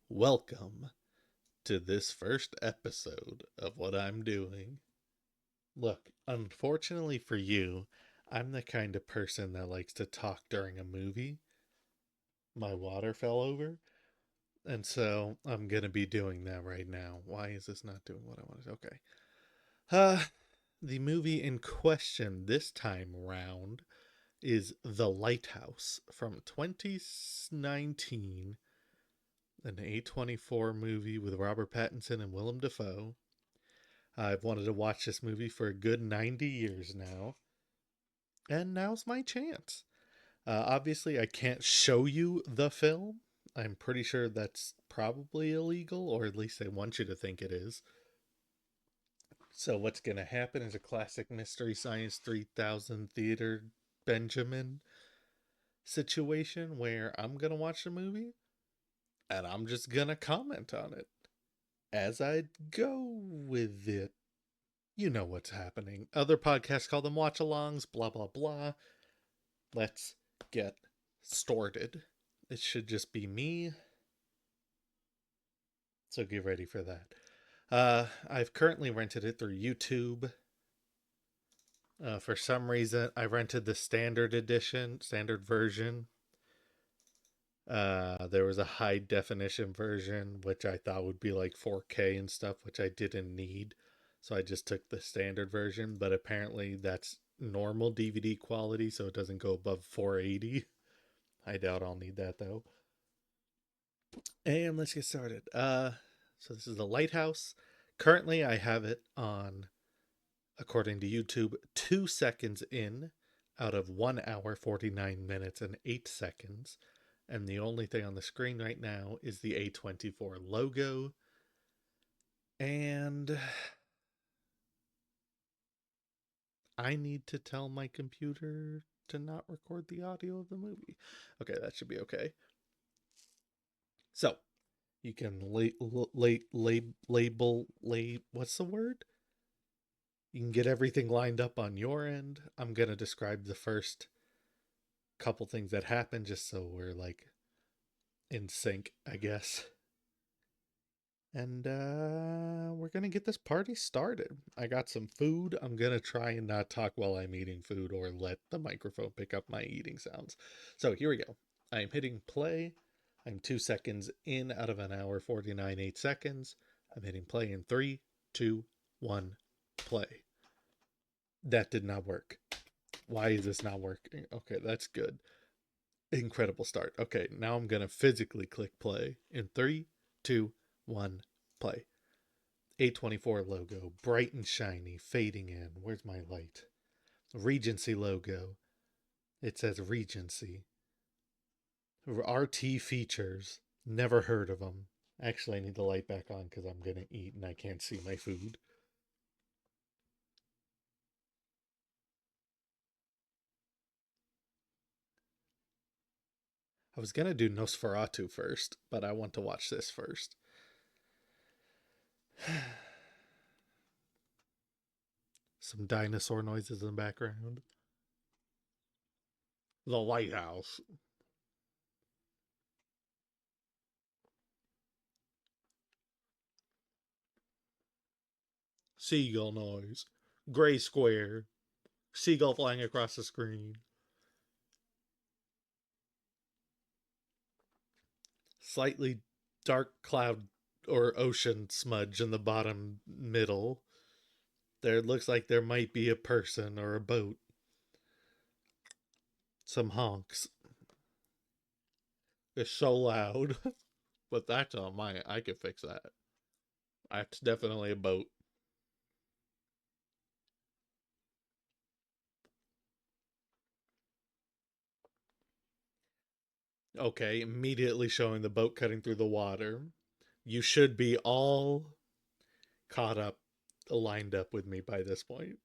Welcome to this first episode of what I'm doing. Look, unfortunately for you, I'm the kind of person that likes to talk during a movie. My water fell over, and so I'm going to be doing that right now. Why is this not doing what I wanted? Okay. Uh, the movie in question this time round is The Lighthouse from 2019, an A24 movie with Robert Pattinson and Willem Dafoe. I've wanted to watch this movie for a good 90 years now, and now's my chance. Obviously, I can't show you the film. I'm pretty sure that's probably illegal, or at least they want you to think it is. So, what's going to happen is a classic Mystery Science 3000 Theater Benjamin situation where I'm going to watch the movie and I'm just going to comment on it as I go with it. You know what's happening. Other podcasts call them Watchalongs, blah, blah, blah. Let's get started. It should just be me, so get ready for that. I've currently rented it through YouTube. For some reason, I rented the standard edition, standard version. There was a high definition version, which I thought would be like 4K and stuff, which I didn't need. So I just took the standard version, but apparently that's normal DVD quality, so it doesn't go above 480. I doubt I'll need that though. And let's get started. So this is the Lighthouse. Currently, I have it on, according to YouTube, 2 seconds in out of 1 hour, 49 minutes, and 8 seconds. And the only thing on the screen right now is the A24 logo. And I need to tell my computer to not record the audio of the movie. Okay, that should be okay. So, you can what's the word? You can get everything lined up on your end. I'm going to describe the first couple things that happen just so we're like in sync, I guess. And we're going to get this party started. I got some food. I'm going to try and not talk while I'm eating food or let the microphone pick up my eating sounds. So here we go. I'm hitting play. I'm 2 seconds in out of 1 hour, 49, 8 seconds. I'm hitting play in 3, 2, 1, play. That did not work. Why is this not working? Okay, that's good. Incredible start. Okay, now I'm going to physically click play in 3, 2, 1, play. A24 logo, bright and shiny, fading in. Where's my light? Regency logo. It says Regency. RT features. Never heard of them. Actually, I need the light back on because I'm going to eat and I can't see my food. I was going to do Nosferatu first, but I want to watch this first. Some dinosaur noises in the background. The Lighthouse. Seagull noise. Gray square. Seagull flying across the screen. Slightly dark cloud or ocean smudge in the bottom middle. There looks like there might be a person or a boat. Some honks. It's so loud. But that's on my. I can fix that. That's definitely a boat. Okay, immediately showing the boat cutting through the water. You should be all caught up, lined up with me by this point.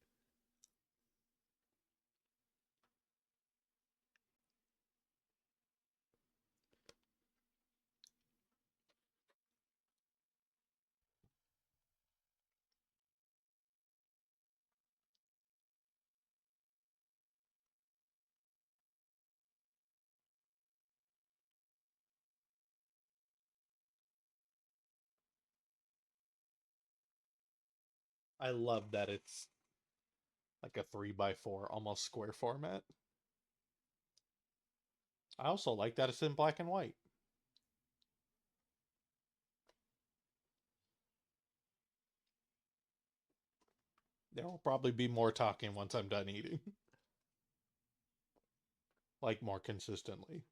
I love that it's like a 3x4, almost square format. I also like that it's in black and white. There will probably be more talking once I'm done eating, like more consistently.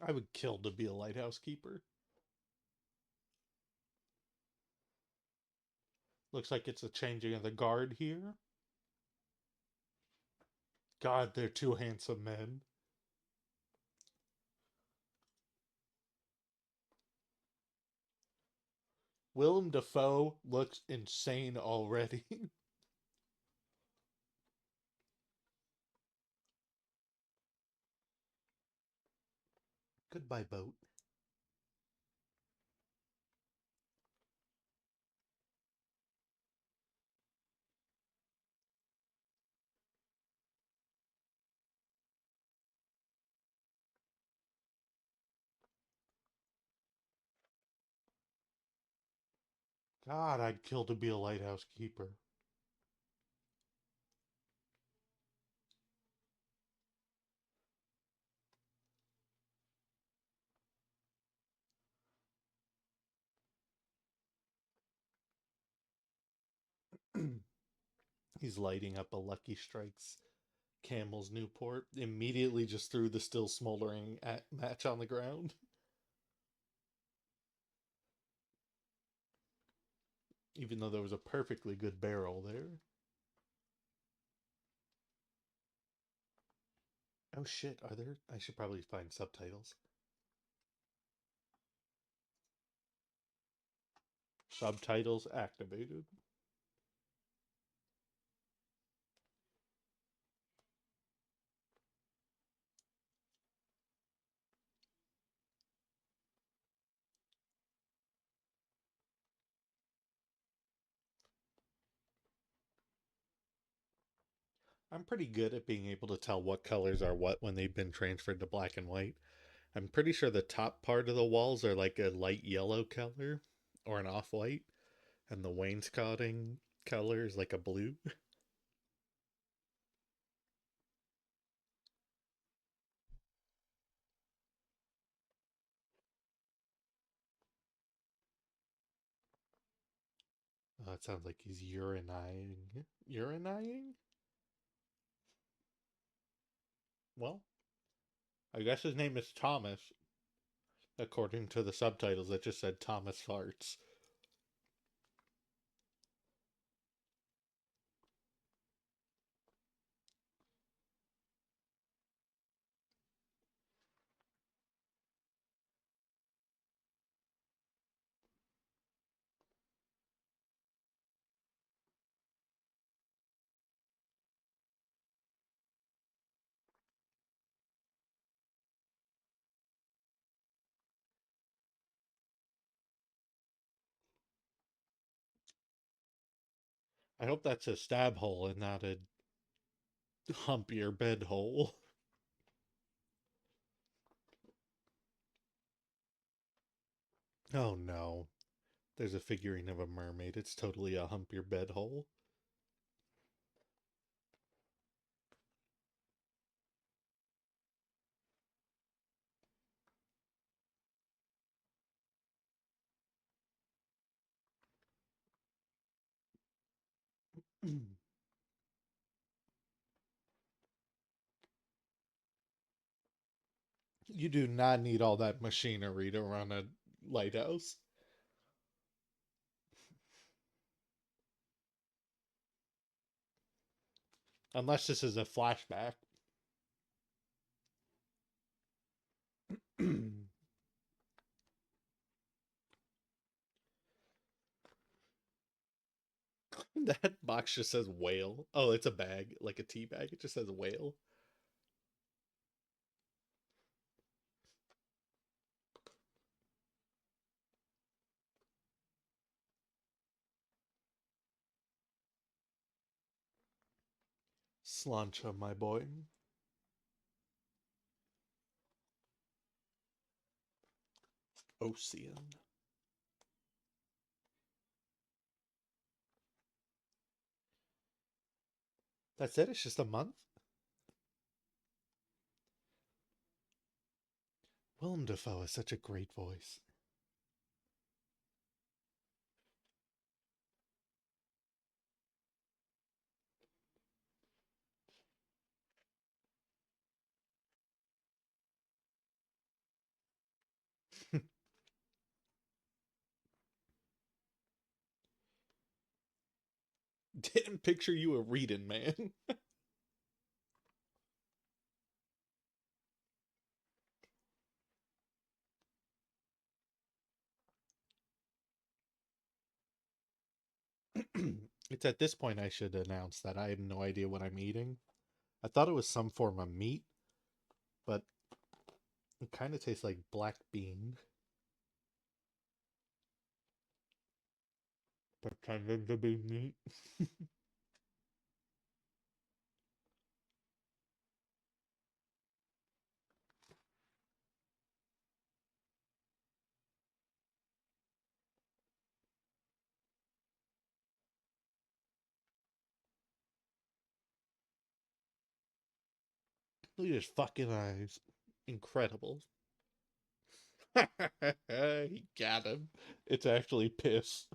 I would kill to be a lighthouse keeper. Looks like it's a changing of the guard here. God, they're two handsome men. Willem Dafoe looks insane already. Goodbye, boat. God, I'd kill to be a lighthouse keeper. He's lighting up a Lucky Strikes Camel's Newport. Immediately just threw the still smoldering match on the ground. Even though there was a perfectly good barrel there. Oh shit, are there? I should probably find subtitles. Subtitles activated. I'm pretty good at being able to tell what colors are what when they've been transferred to black and white. I'm pretty sure the top part of the walls are like a light yellow color or an off white, and the wainscoting color is like a blue. It sounds like he's urinating. Urinating? Well, I guess his name is Thomas. According to the subtitles, that just said Thomas Farts. I hope that's a stab hole and not a hump your bed hole. Oh no. There's a figurine of a mermaid. It's totally a hump your bed hole. You do not need all that machinery to run a lighthouse. Unless this is a flashback. That box just says whale. Oh, it's a bag, like a tea bag. It just says whale. Slancha, my boy. Ocean. That's it? It's just a month? Willem Dafoe has such a great voice. Didn't picture you a reading, man. It's at this point I should announce that I have no idea what I'm eating. I thought it was some form of meat, but it kind of tastes like black bean. Pretending to be meat. Look at his fucking eyes. Incredible. He got him. It's actually piss.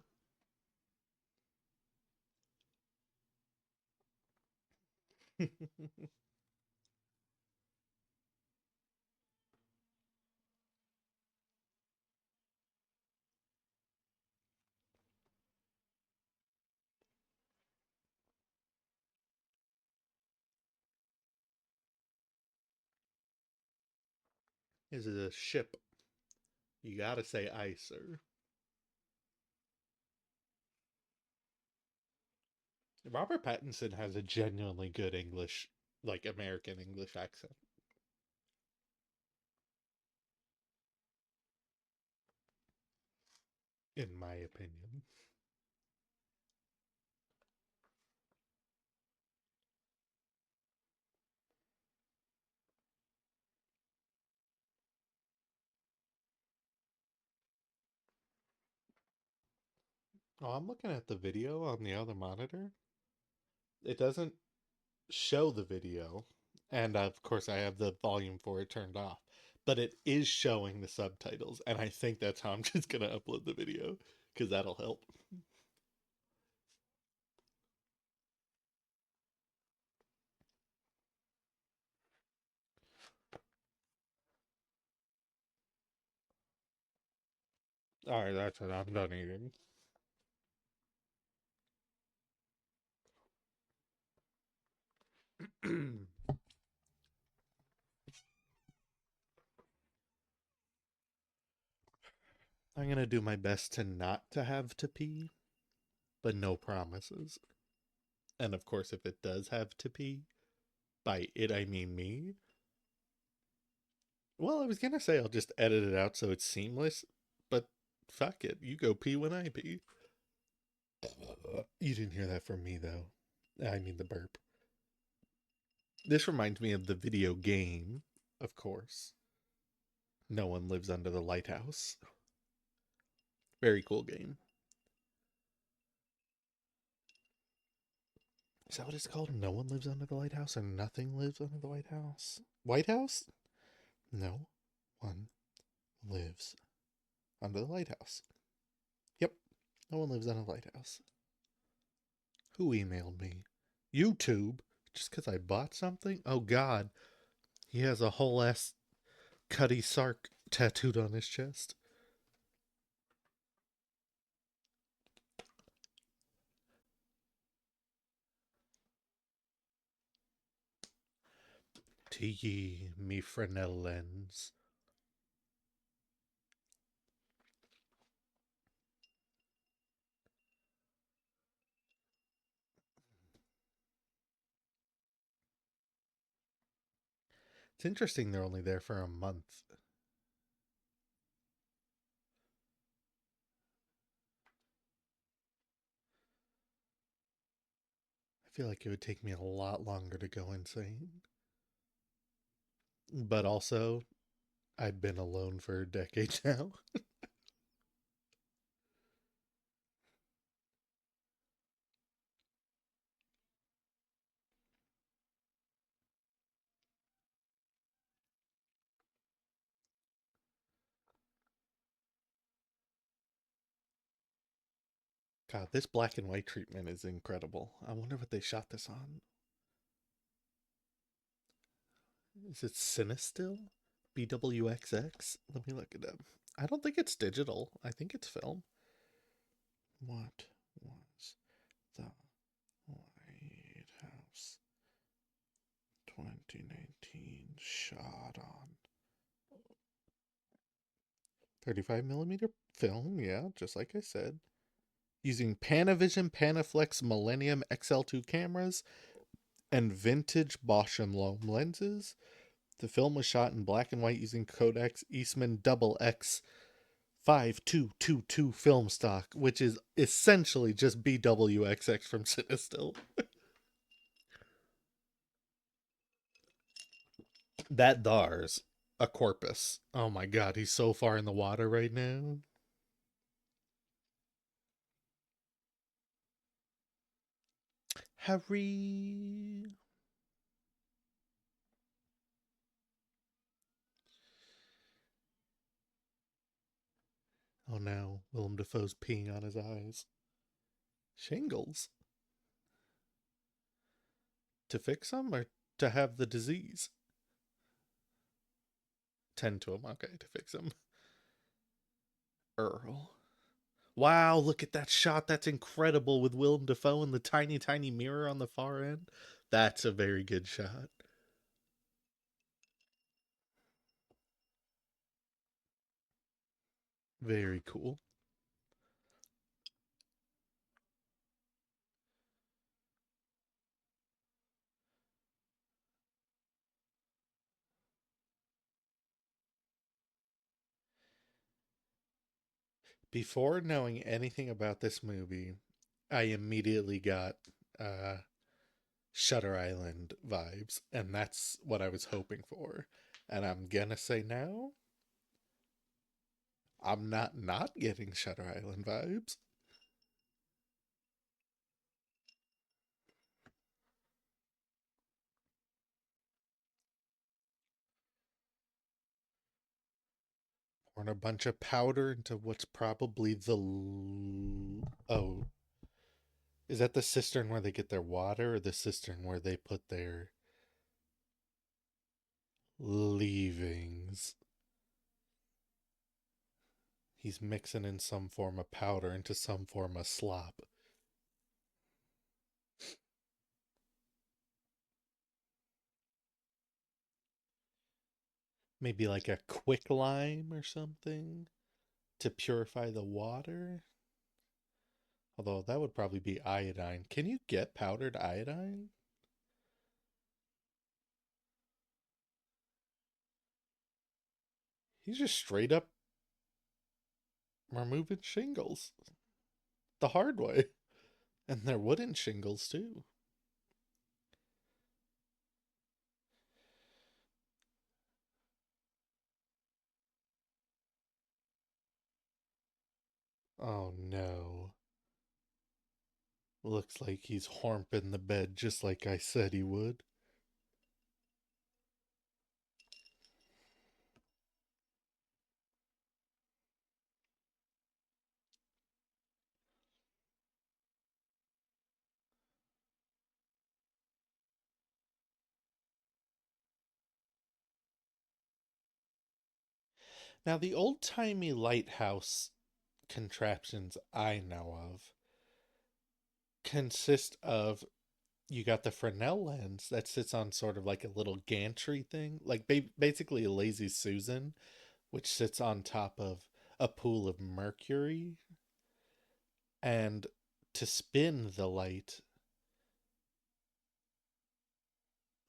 This is a ship. You gotta say icer. Robert Pattinson has a genuinely good English, like American English accent, in my opinion. Oh, I'm looking at the video on the other monitor. It doesn't show the video, and of course, I have the volume for it turned off, but it is showing the subtitles, and I think that's how I'm just gonna upload the video because that'll help. All right, that's it. I'm done eating. I'm gonna do my best to not to have to pee, but no promises. And of course, if it does have to pee, by it I mean me. Well, I was gonna say I'll just edit it out so it's seamless, but fuck it. You go pee when I pee. You didn't hear that from me, though. I mean the burp. This reminds me of the video game, of course. No One Lives Under the Lighthouse. Very cool game. Is that what it's called? No One Lives Under the Lighthouse and Nothing Lives Under the White House? White House? No one lives under the lighthouse. Yep, no one lives under the lighthouse. Who emailed me? YouTube? Just because I bought something? Oh, God. He has a whole ass Cuddy Sark tattooed on his chest. To ye, me Fresnel lens. It's interesting they're only there for a month. I feel like it would take me a lot longer to go insane. But also, I've been alone for a decade now. God, this black and white treatment is incredible. I wonder what they shot this on. Is it Cinestill? BWXX? Let me look it up. I don't think it's digital. I think it's film. What was the Lighthouse 2019 shot on? 35 millimeter film, yeah, just like I said. Using Panavision Panaflex Millennium XL2 cameras and vintage Watchalong lenses. The film was shot in black and white using Kodak's Eastman Double X 5222 film stock, which is essentially just BWXX from Cinestill. That Dar's a corpus. Oh my god, he's so far in the water right now. Harry. Oh no, Willem Dafoe's peeing on his eyes. Shingles? To fix them or to have the disease? Tend to him, okay, to fix him. Earl. Wow, look at that shot. That's incredible with Willem Dafoe and the tiny, tiny mirror on the far end. That's a very good shot. Very cool. Before knowing anything about this movie, I immediately got uh, Shutter Island vibes, and that's what I was hoping for. And I'm gonna say now, I'm not getting Shutter Island vibes. Pouring a bunch of powder into what's probably the oh, is that the cistern where they get their water, or the cistern where they put their leavings? He's mixing in some form of powder into some form of slop. Maybe like a quick lime or something to purify the water. Although that would probably be iodine. Can you get powdered iodine? He's just straight up removing shingles the hard way. And they're wooden shingles too. Oh no. Looks like he's hormping the bed just like I said he would. Now, the old timey lighthouse contraptions I know of consist of you got the Fresnel lens that sits on sort of like a little gantry thing, like basically a lazy Susan, which sits on top of a pool of mercury. And to spin the light,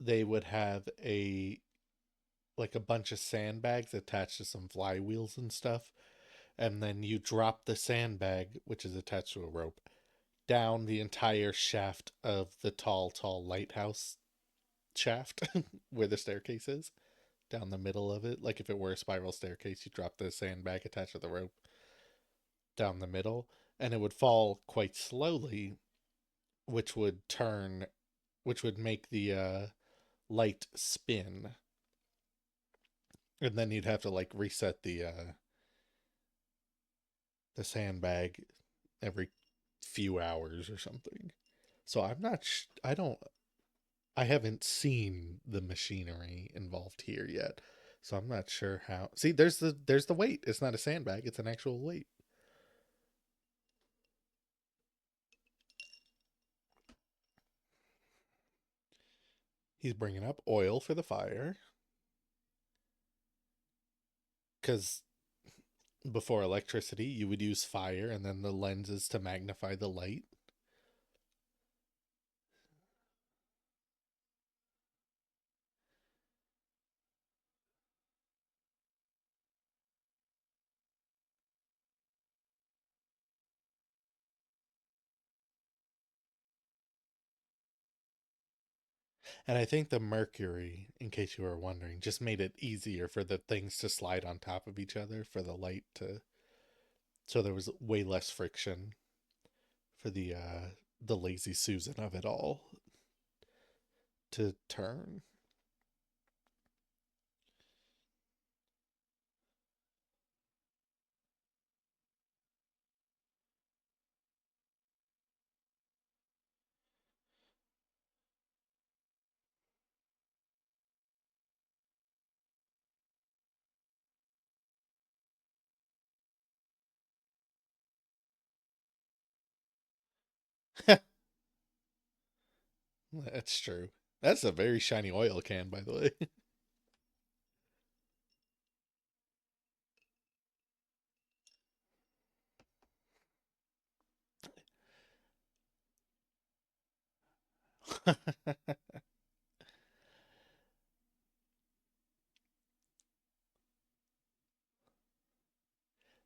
they would have a bunch of sandbags attached to some flywheels and stuff. And then you drop the sandbag, which is attached to a rope, down the entire shaft of the tall lighthouse shaft where the staircase is, down the middle of it. Like if it were a spiral staircase, you drop the sandbag attached to the rope down the middle, and it would fall quite slowly, which would turn, which would make the light spin, and then you'd have to like reset the sandbag every few hours or something. So I'm not. I don't. I haven't seen the machinery involved here yet, so I'm not sure how. See, there's the weight. It's not a sandbag. It's an actual weight. He's bringing up oil for the fire because before electricity, you would use fire and then the lenses to magnify the light. And I think the mercury, in case you were wondering, just made it easier for the things to slide on top of each other for the light to. So there was way less friction for the lazy Susan of it all to turn. That's true. That's a very shiny oil can, by the way.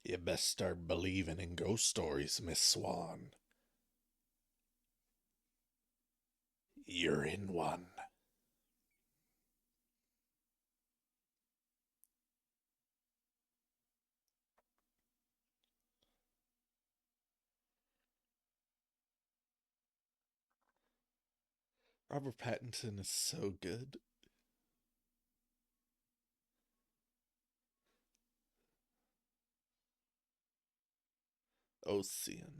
You best start believing in ghost stories, Miss Swan. You're in one. Robert Pattinson is so good. Ocean.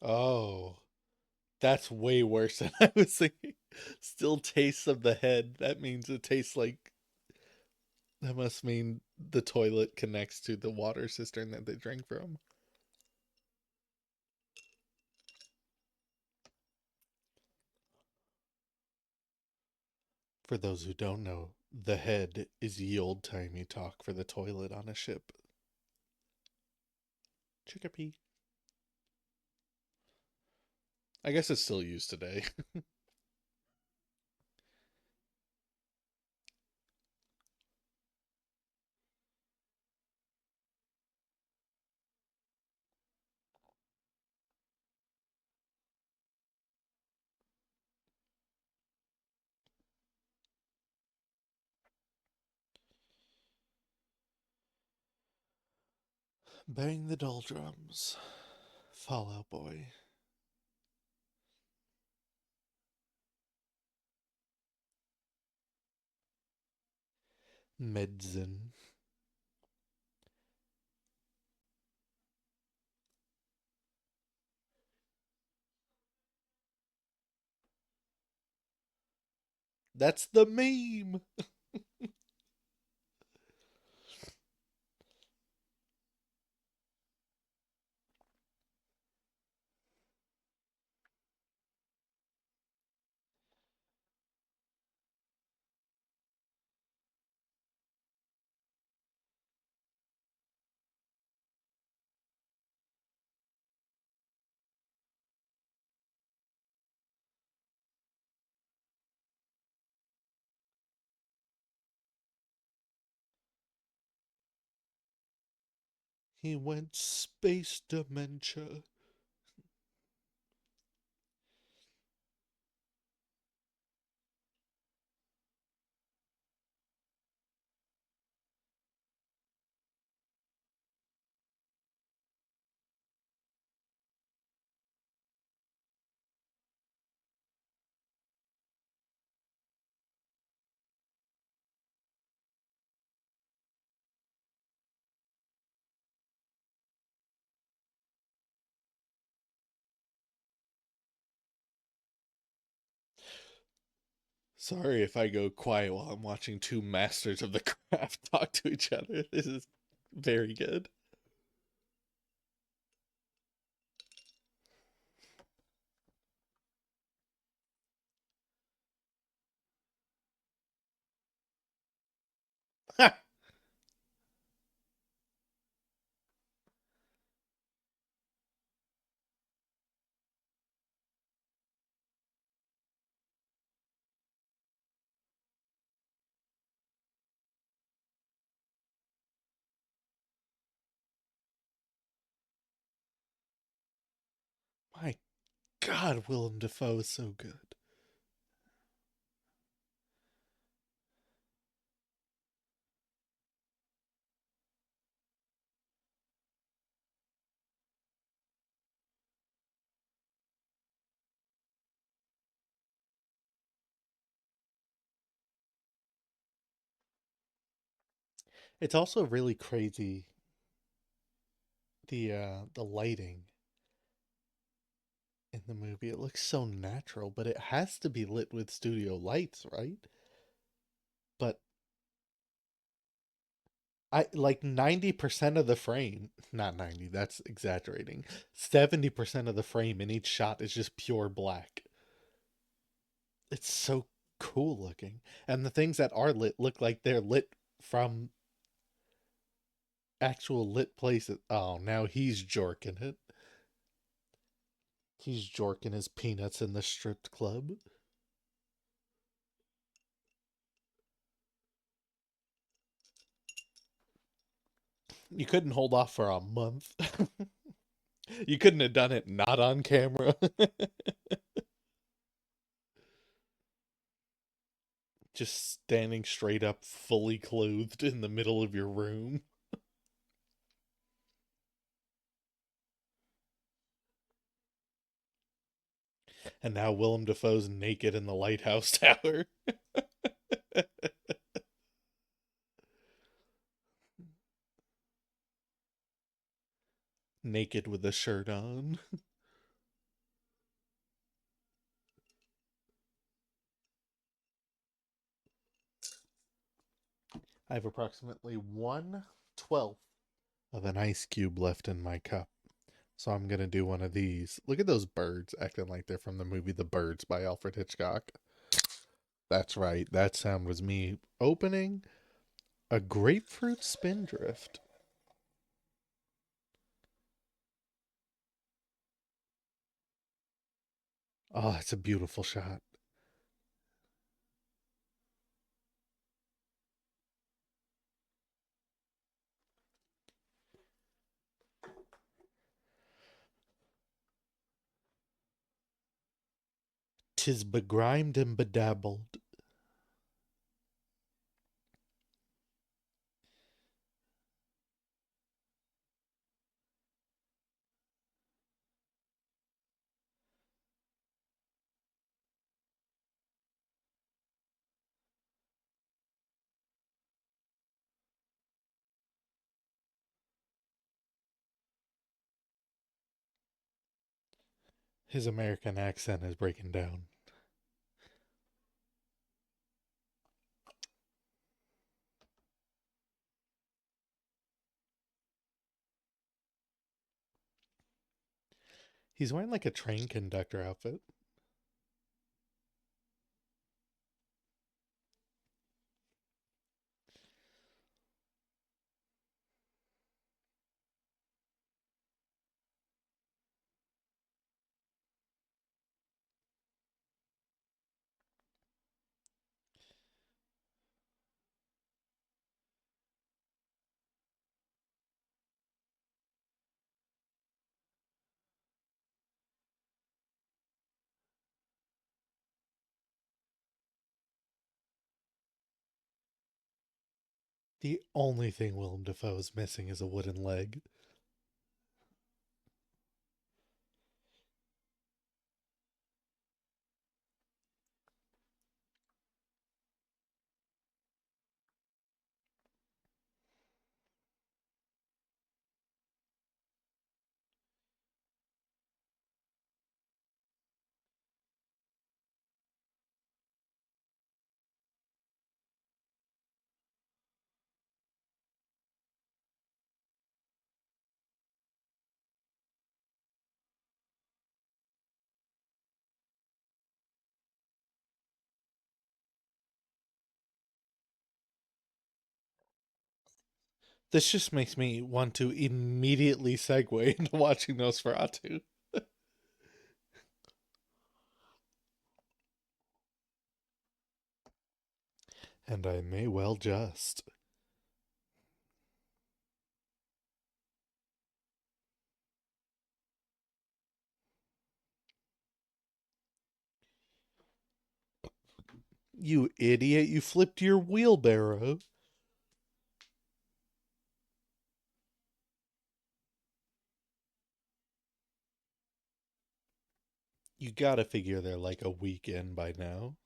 Oh, that's way worse than I was thinking. Still tastes of the head. That means it tastes like. That must mean the toilet connects to the water cistern that they drank from. For those who don't know, the head is ye old timey talk for the toilet on a ship. Chicopee. I guess it's still used today. Bang the doldrums. Fallout Boy. Medicine. That's the meme. He went space dementia. Sorry if I go quiet while I'm watching two masters of the craft talk to each other. This is very good. My God, Willem Dafoe is so good. It's also really crazy the lighting in the movie. It looks so natural, but it has to be lit with studio lights, right? But I like 90% of the frame, not 90, that's exaggerating. 70% of the frame in each shot is just pure black. It's so cool looking. And the things that are lit look like they're lit from actual lit places. Oh, now he's jorking it. He's jorking his peanuts in the strip club. You couldn't hold off for a month. You couldn't have done it not on camera. Just standing straight up, fully clothed in the middle of your room. And now Willem Dafoe's naked in the lighthouse tower. Naked with a shirt on. I have approximately 1/12 of an ice cube left in my cup. So I'm going to do one of these. Look at those birds acting like they're from the movie The Birds by Alfred Hitchcock. That's right. That sound was me opening a grapefruit spindrift. Oh, it's a beautiful shot. 'Tis begrimed and bedabbled. His American accent is breaking down. He's wearing like a train conductor outfit. The only thing Willem Dafoe is missing is a wooden leg. This just makes me want to immediately segue into watching Nosferatu. And I may well just. You idiot, you flipped your wheelbarrow. You gotta figure they're like a week in by now.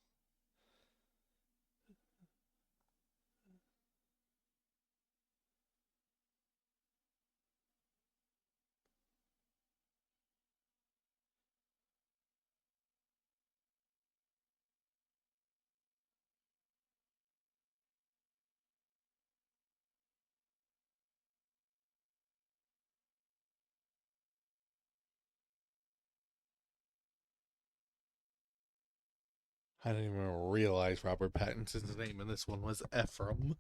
I didn't even realize Robert Pattinson's name in this one was Ephraim.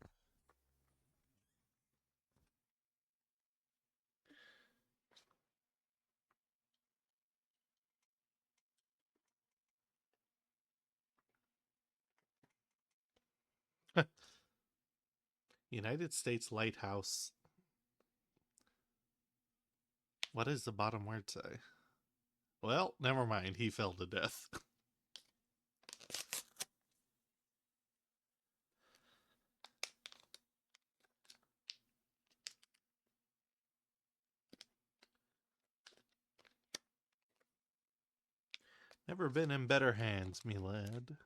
United States Lighthouse. What does the bottom word say? Well, never mind. He fell to death. Never been in better hands, me lad.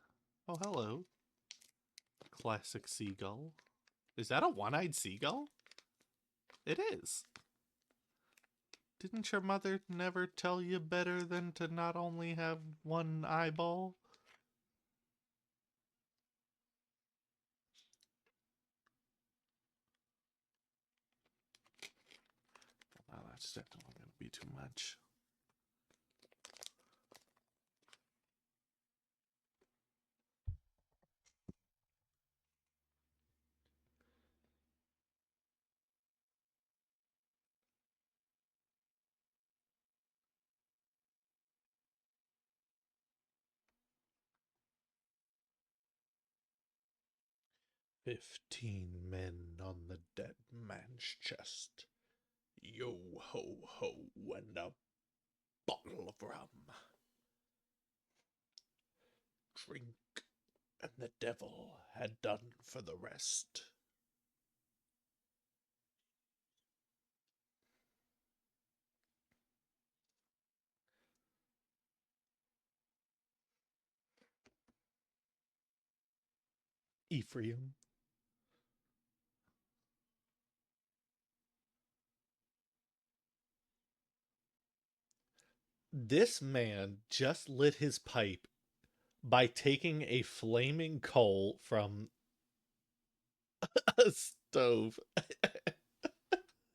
Oh, hello. Classic seagull. Is that a one-eyed seagull? It is. Didn't your mother never tell you better than to not only have one eyeball? Oh, that's definitely going to be too much. "15 men on the dead man's chest. Yo ho ho, and a bottle of rum. Drink, and the devil had done for the rest." Ephraim. This man just lit his pipe by taking a flaming coal from a stove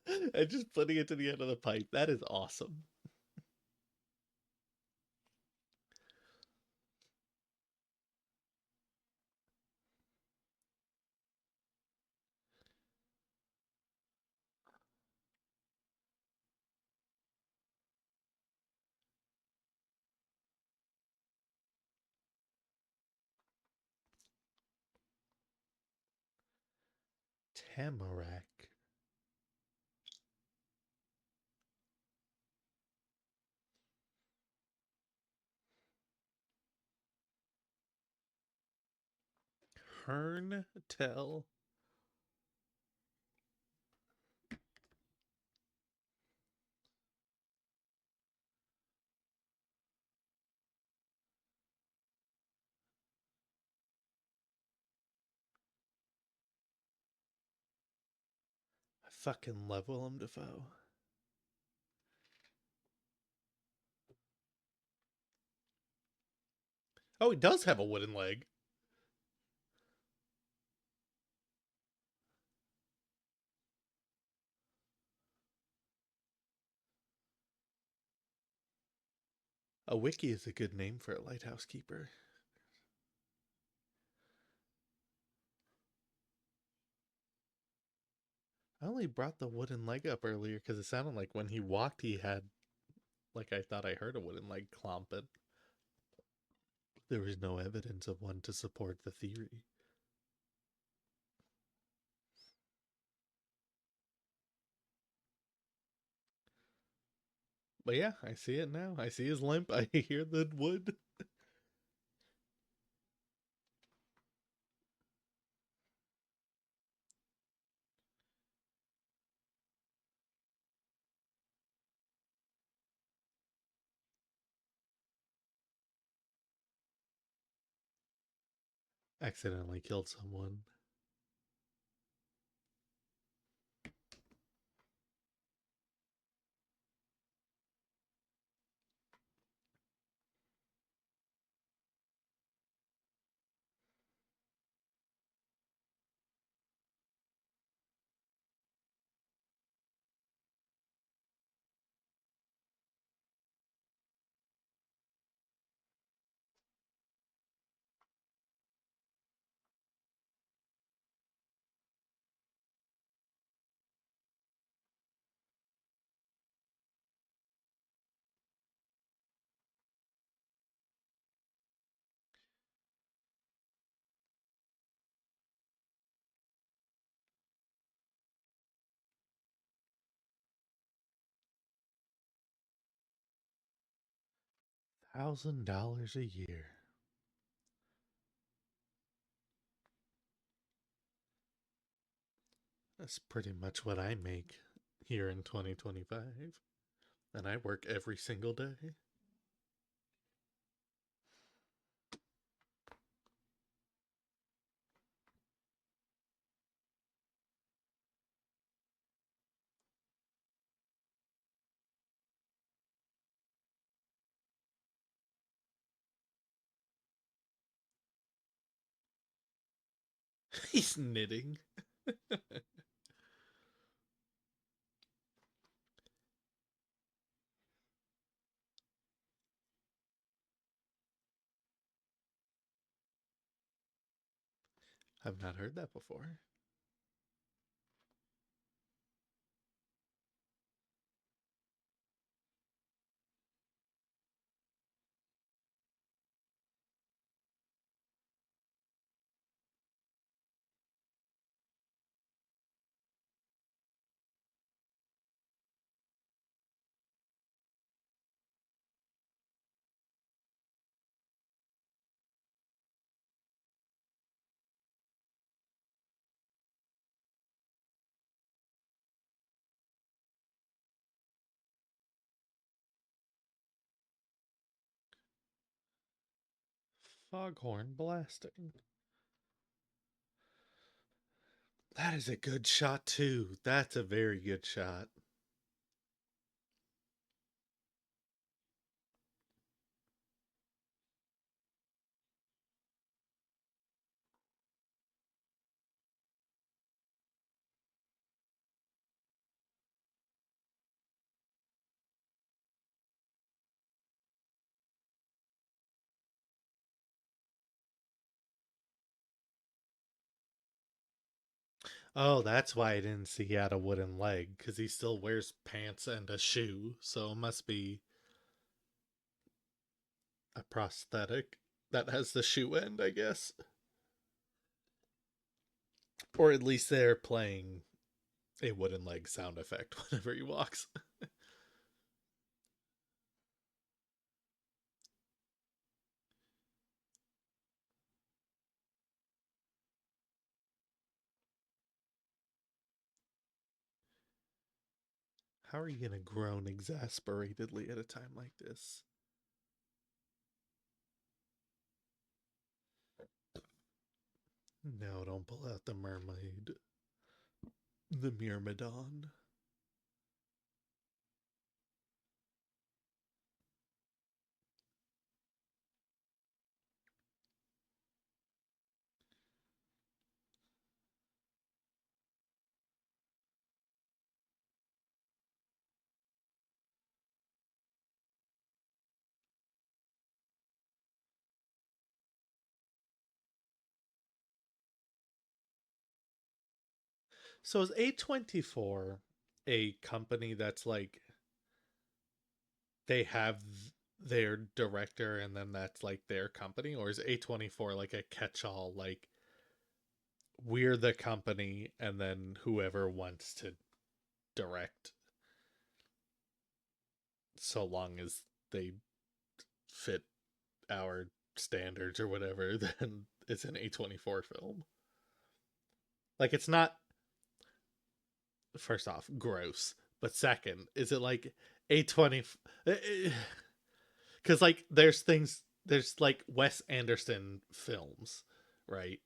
and just putting it to the end of the pipe. That is awesome. Tamarack. Hearn Tell. Fucking love Willem Dafoe. Oh, he does have a wooden leg. A wiki is a good name for a lighthouse keeper. I only brought the wooden leg up earlier because it sounded like when he walked, he had, like, I thought I heard a wooden leg clomping. There was no evidence of one to support the theory. But yeah, I see it now. I see his limp. I hear the wood. Accidentally killed someone. $1,000 a year. That's pretty much what I make here in 2025. And I work every single day. He's knitting. I've not heard that before. Foghorn blasting. That is a good shot, too. That's a very good shot. Oh, that's why I didn't see he had a wooden leg, because he still wears pants and a shoe, so it must be a prosthetic that has the shoe end, I guess. Or at least they're playing a wooden leg sound effect whenever he walks. How are you going to groan exasperatedly at a time like this? No, don't pull out the mermaid. The Myrmidon. So is A24 a company that's like they have their director and then that's like their company, or is A24 like a catch-all, like we're the company and then whoever wants to direct, so long as they fit our standards or whatever, then it's an A24 film. Like, it's not, first off, gross, but second, is it like A20? Because like there's like Wes Anderson films, right?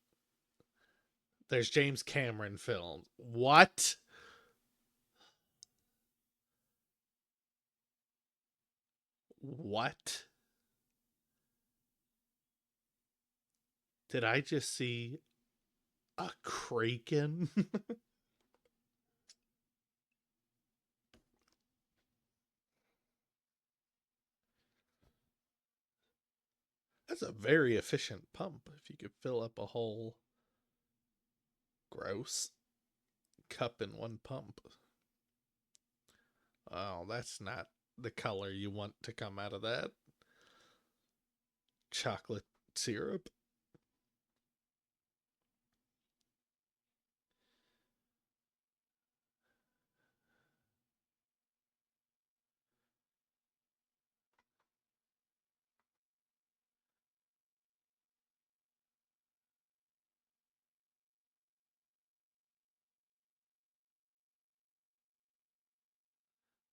There's James Cameron films. What? What? Did I just see a kraken? That's a very efficient pump if you could fill up a whole gross cup in one pump. Oh, that's not the color you want to come out of that. Chocolate syrup.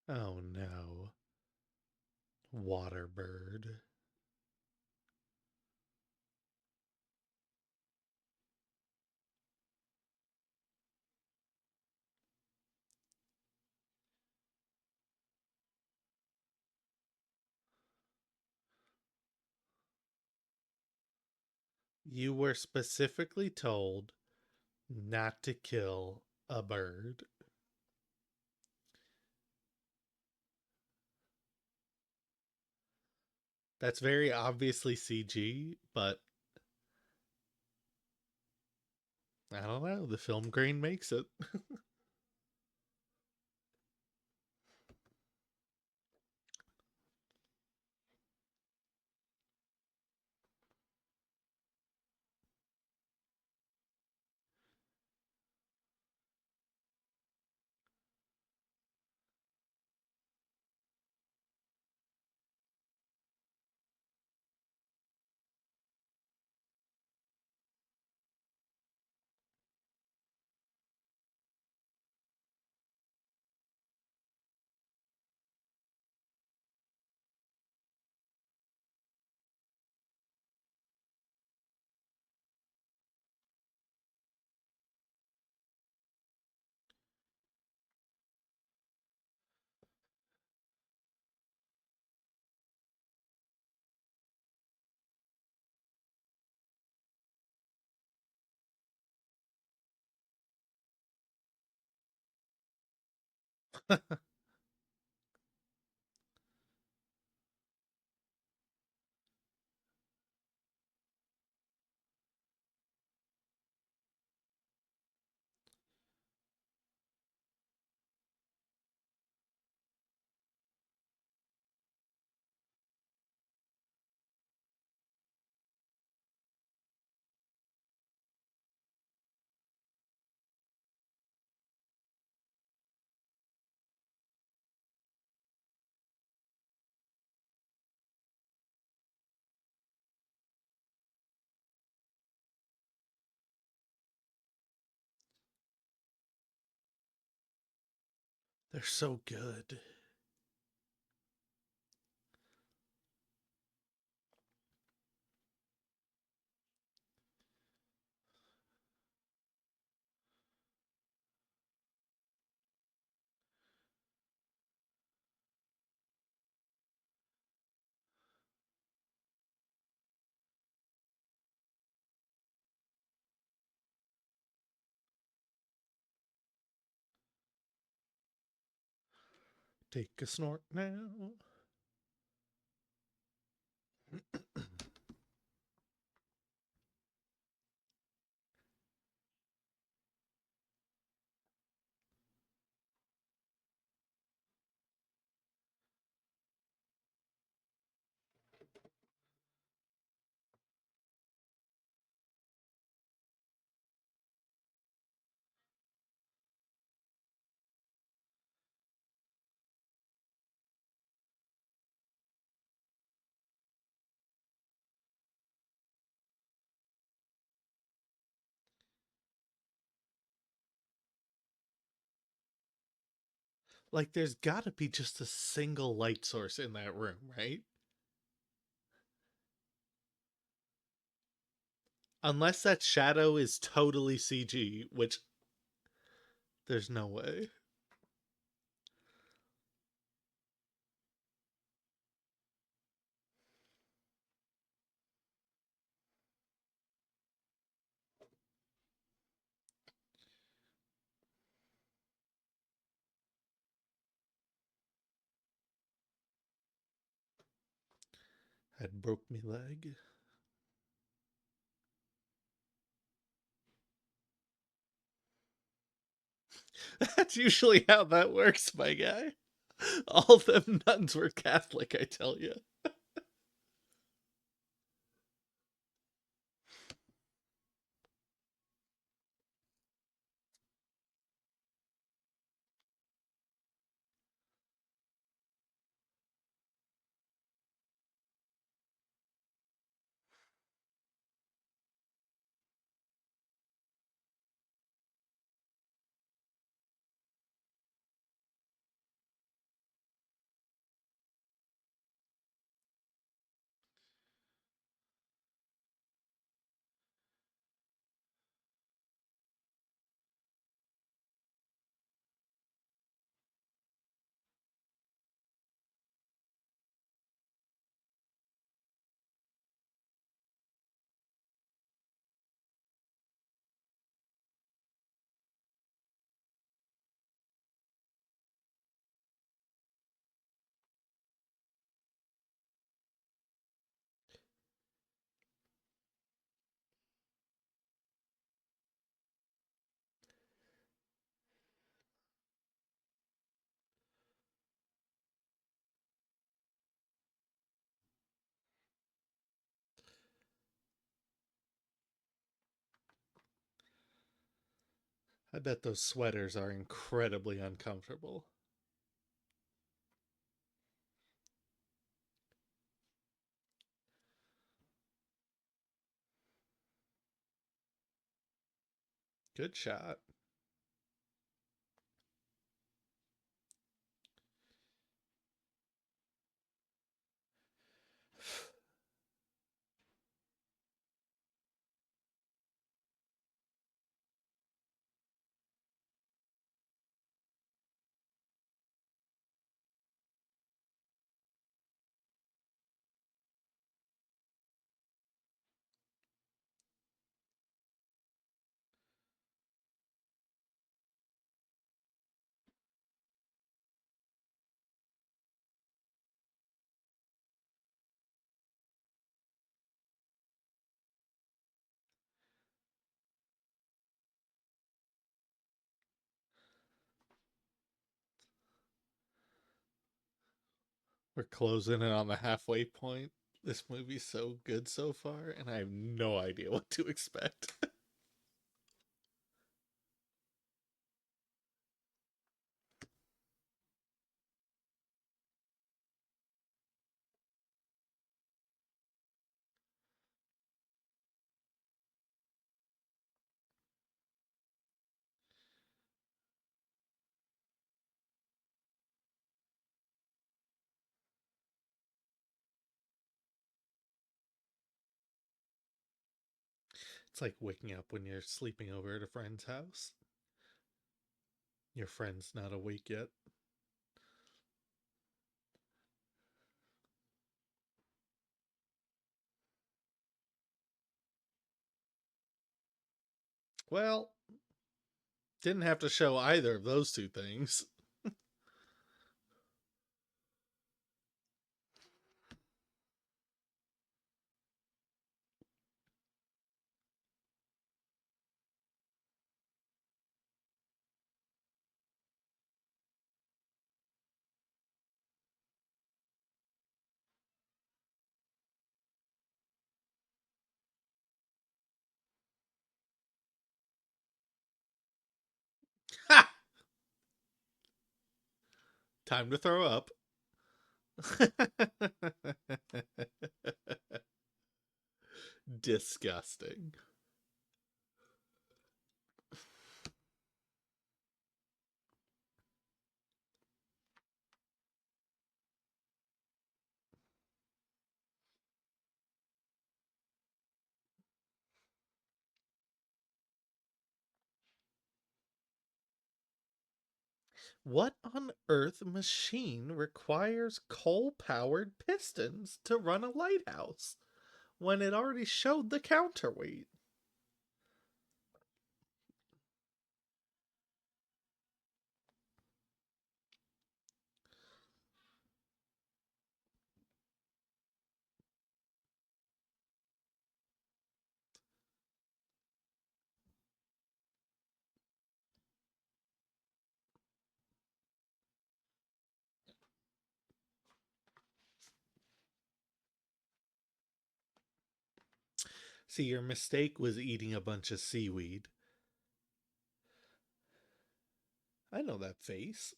Oh no. Waterbird. You were specifically told not to kill a bird. That's very obviously CG, but I don't know. The film grain makes it. They're so good. Take a snort now. Like, there's gotta be just a single light source in that room, right? Unless that shadow is totally CG, which there's no way. Had broke me leg. That's usually how that works, my guy. All them nuns were Catholic, I tell you. I bet those sweaters are incredibly uncomfortable. Good shot. We're closing in on the halfway point. This movie's so good so far, and I have no idea what to expect. It's like waking up when you're sleeping over at a friend's house. Your friend's not awake yet. Well, didn't have to show either of those two things. Time to throw up. Disgusting. What on earth machine requires coal powered pistons to run a lighthouse when it already showed the counterweight? See, your mistake was eating a bunch of seaweed. I know that face.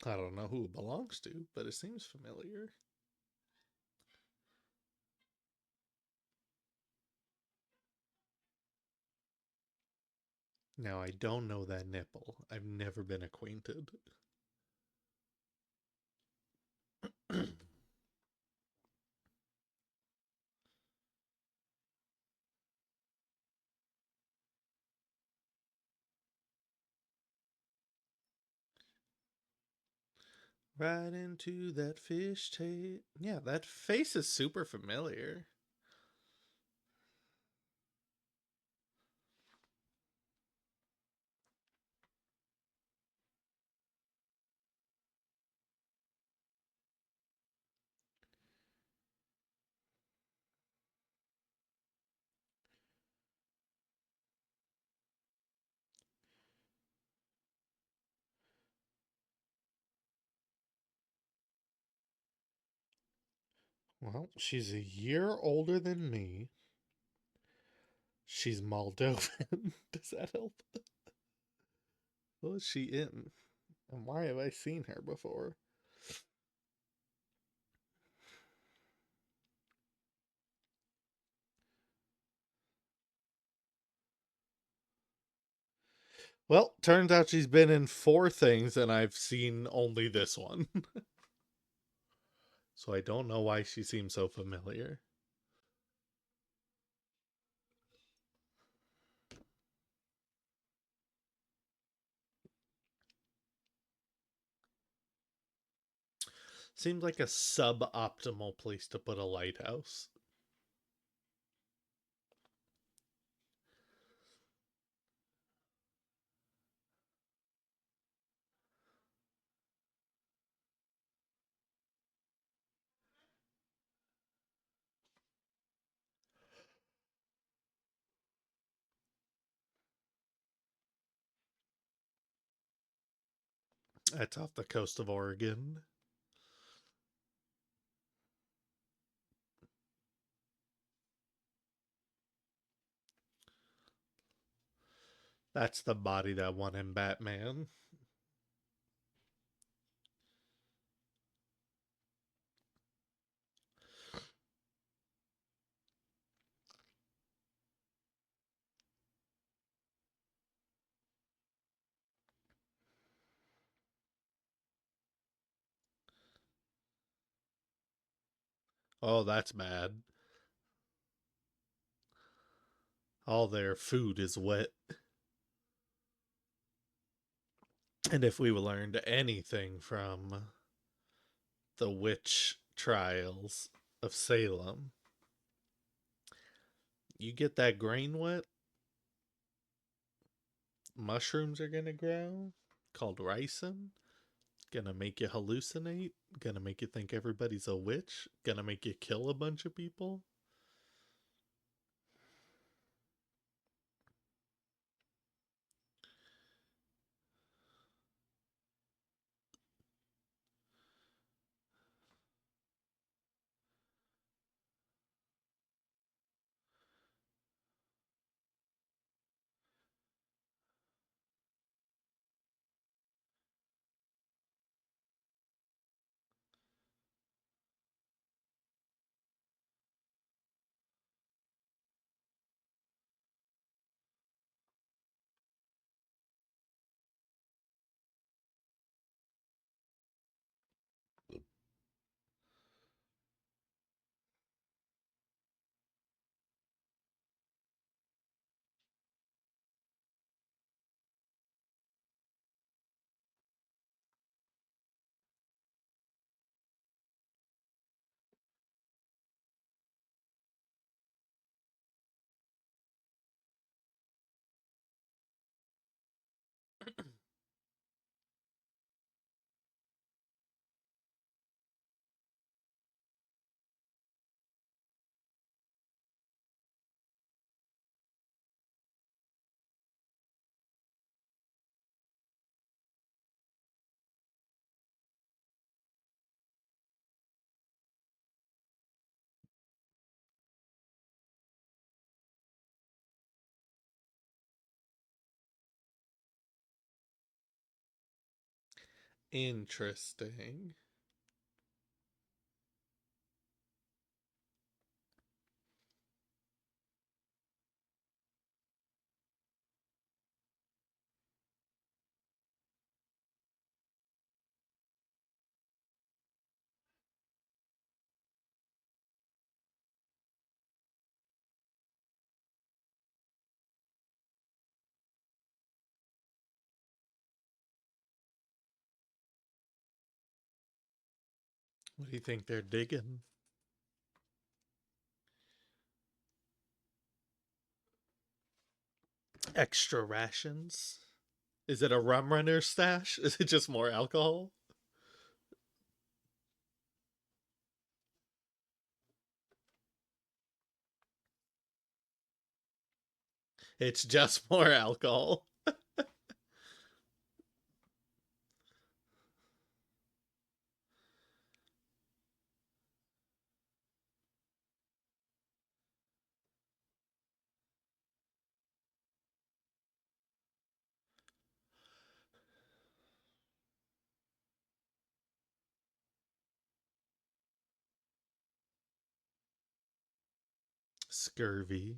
I don't know who it belongs to, but it seems familiar. Now, I don't know that nipple. I've never been acquainted. Right into that fish tail. Yeah, that face is super familiar. Well, she's a year older than me. She's Moldovan. Does that help? What was she in? And why have I seen her before? Well, turns out she's been in 4 things, and I've seen only this one. So I don't know why she seems so familiar. Seems like a suboptimal place to put a lighthouse. That's off the coast of Oregon. That's the body that won him Batman. Oh, that's bad. All their food is wet. And if we learned anything from the witch trials of Salem, you get that grain wet, mushrooms are gonna grow called ricin. Gonna make you hallucinate. Gonna make you think everybody's a witch. Gonna make you kill a bunch of people. Interesting. What do you think they're digging? Extra rations? Is it a rum runner stash? Is it just more alcohol? It's just more alcohol. Scurvy.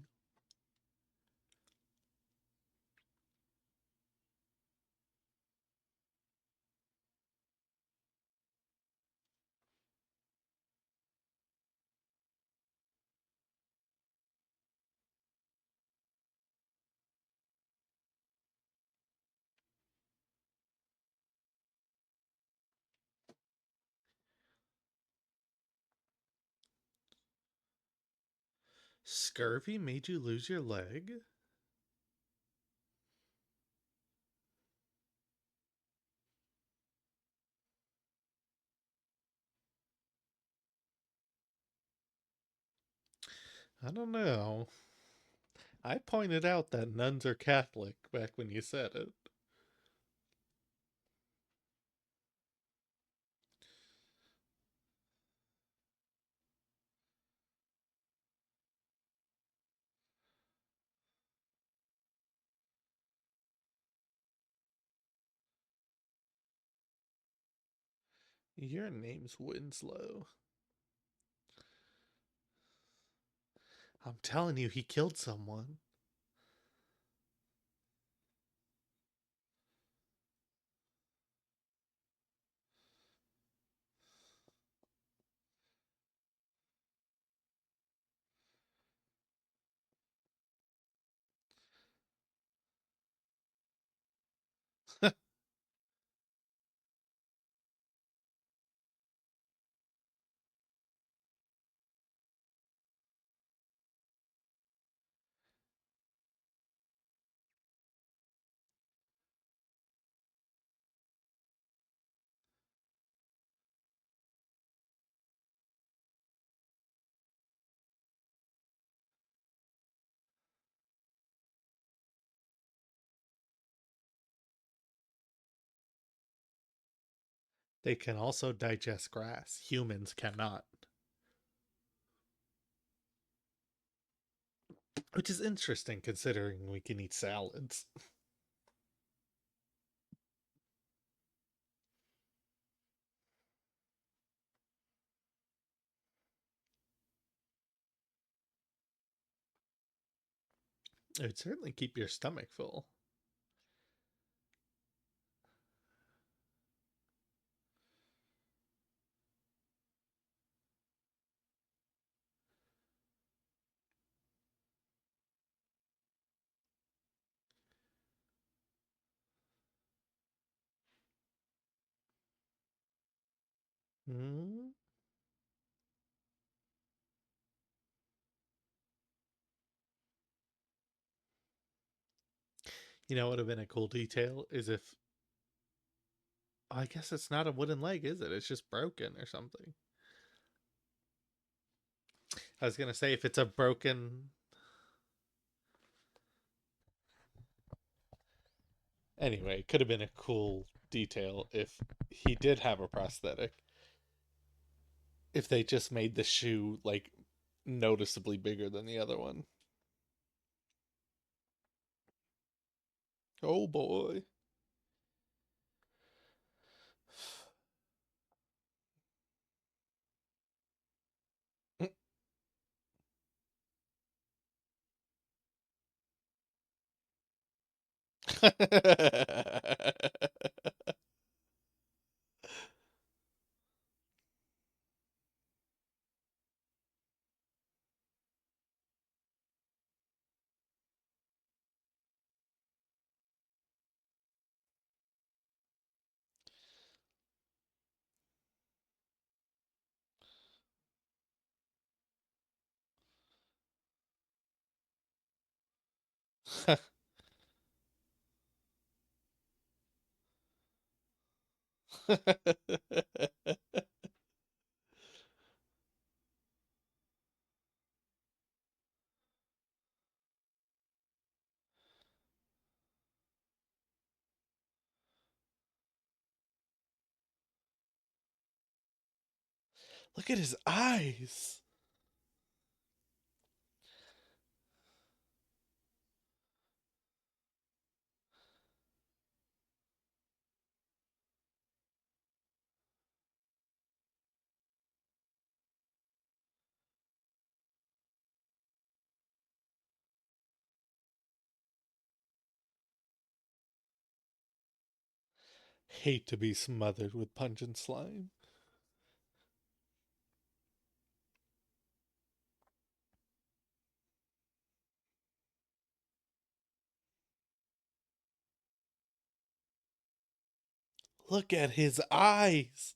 Scurvy made you lose your leg? I don't know. I pointed out that nuns are Catholic back when you said it. Your name's Winslow. I'm telling you, he killed someone. They can also digest grass. Humans cannot. Which is interesting considering we can eat salads. It would certainly keep your stomach full. Hmm? You know what would have been a cool detail is if I guess it's not a wooden leg, is it? It's just broken or something. I was gonna say if it's a broken. Anyway, it could have been a cool detail if he did have a prosthetic. If they just made the shoe like noticeably bigger than the other one. Oh boy. Look at his eyes. Hate to be smothered with pungent slime. Look at his eyes.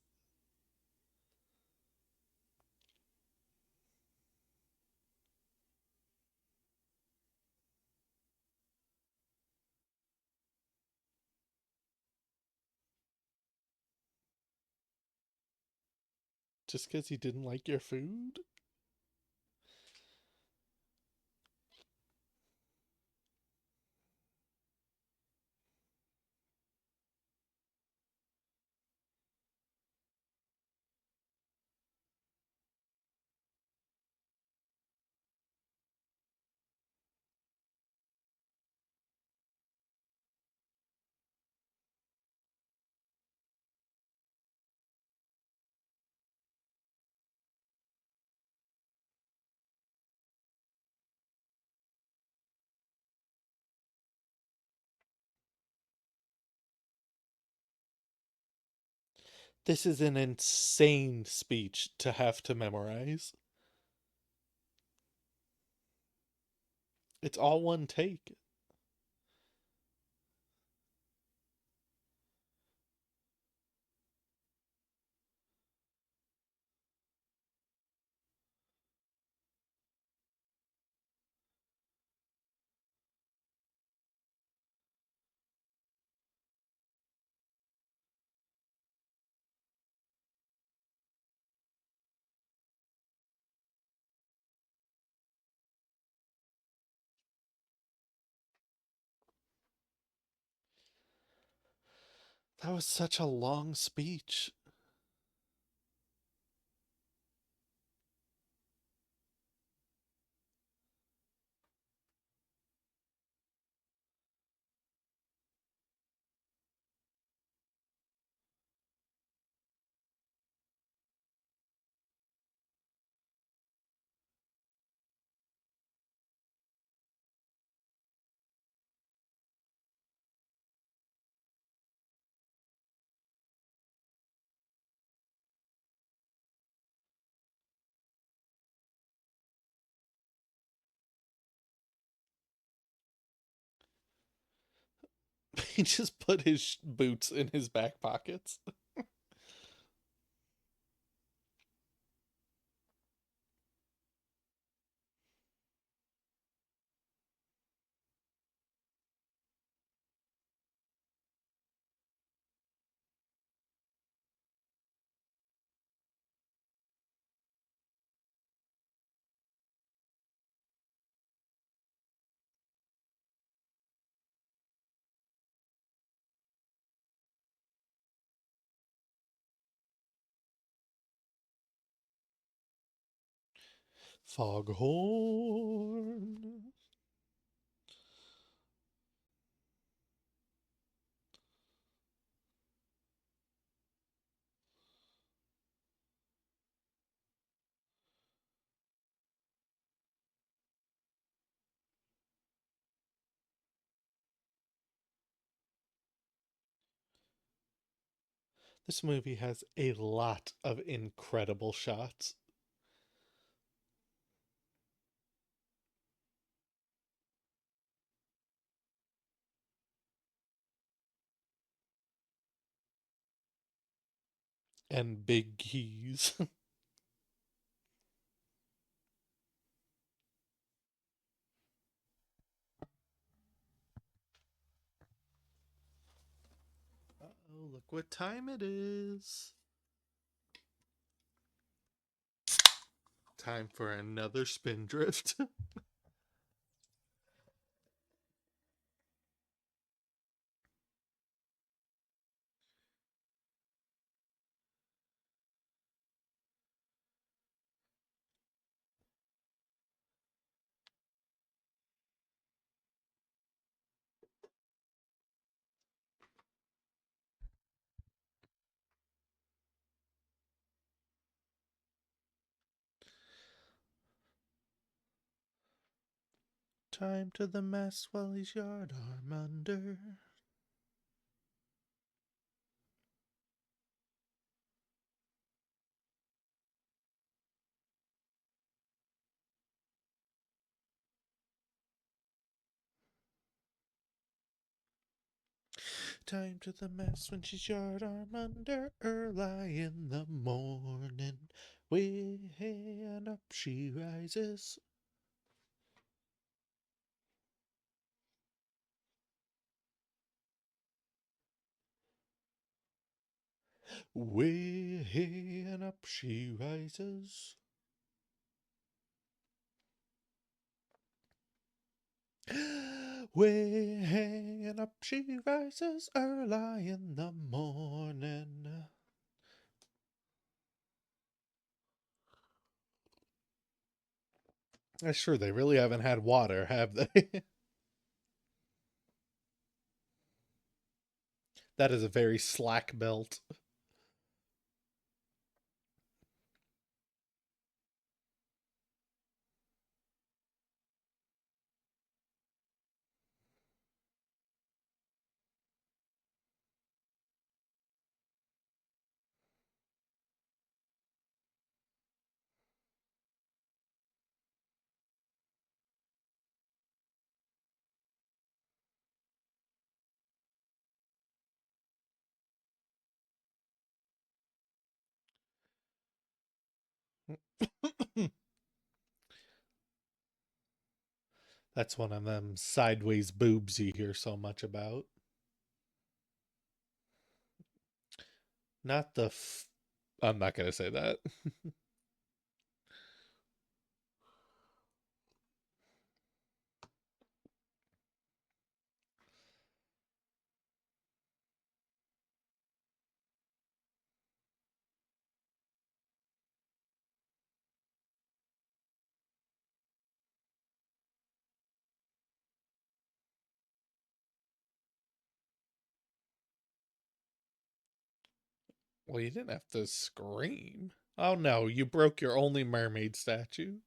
Just because he didn't like your food? This is an insane speech to have to memorize. It's all one take. That was such a long speech. He just put his boots in his back pockets. Foghorn. This movie has a lot of incredible shots. And big keys. Oh, look what time it is. Time for another spindrift. Time to the mast while he's yard arm under. Time to the mast when she's yard arm under, early in the morning. Way and up she rises. Way and up she rises. Way and up she rises early in the morning. That's true, they really haven't had water, have they? That is a very slack belt. That's one of them sideways boobs you hear so much about. Not the I'm not going to say that. Well, you didn't have to scream. Oh no, you broke your only mermaid statue.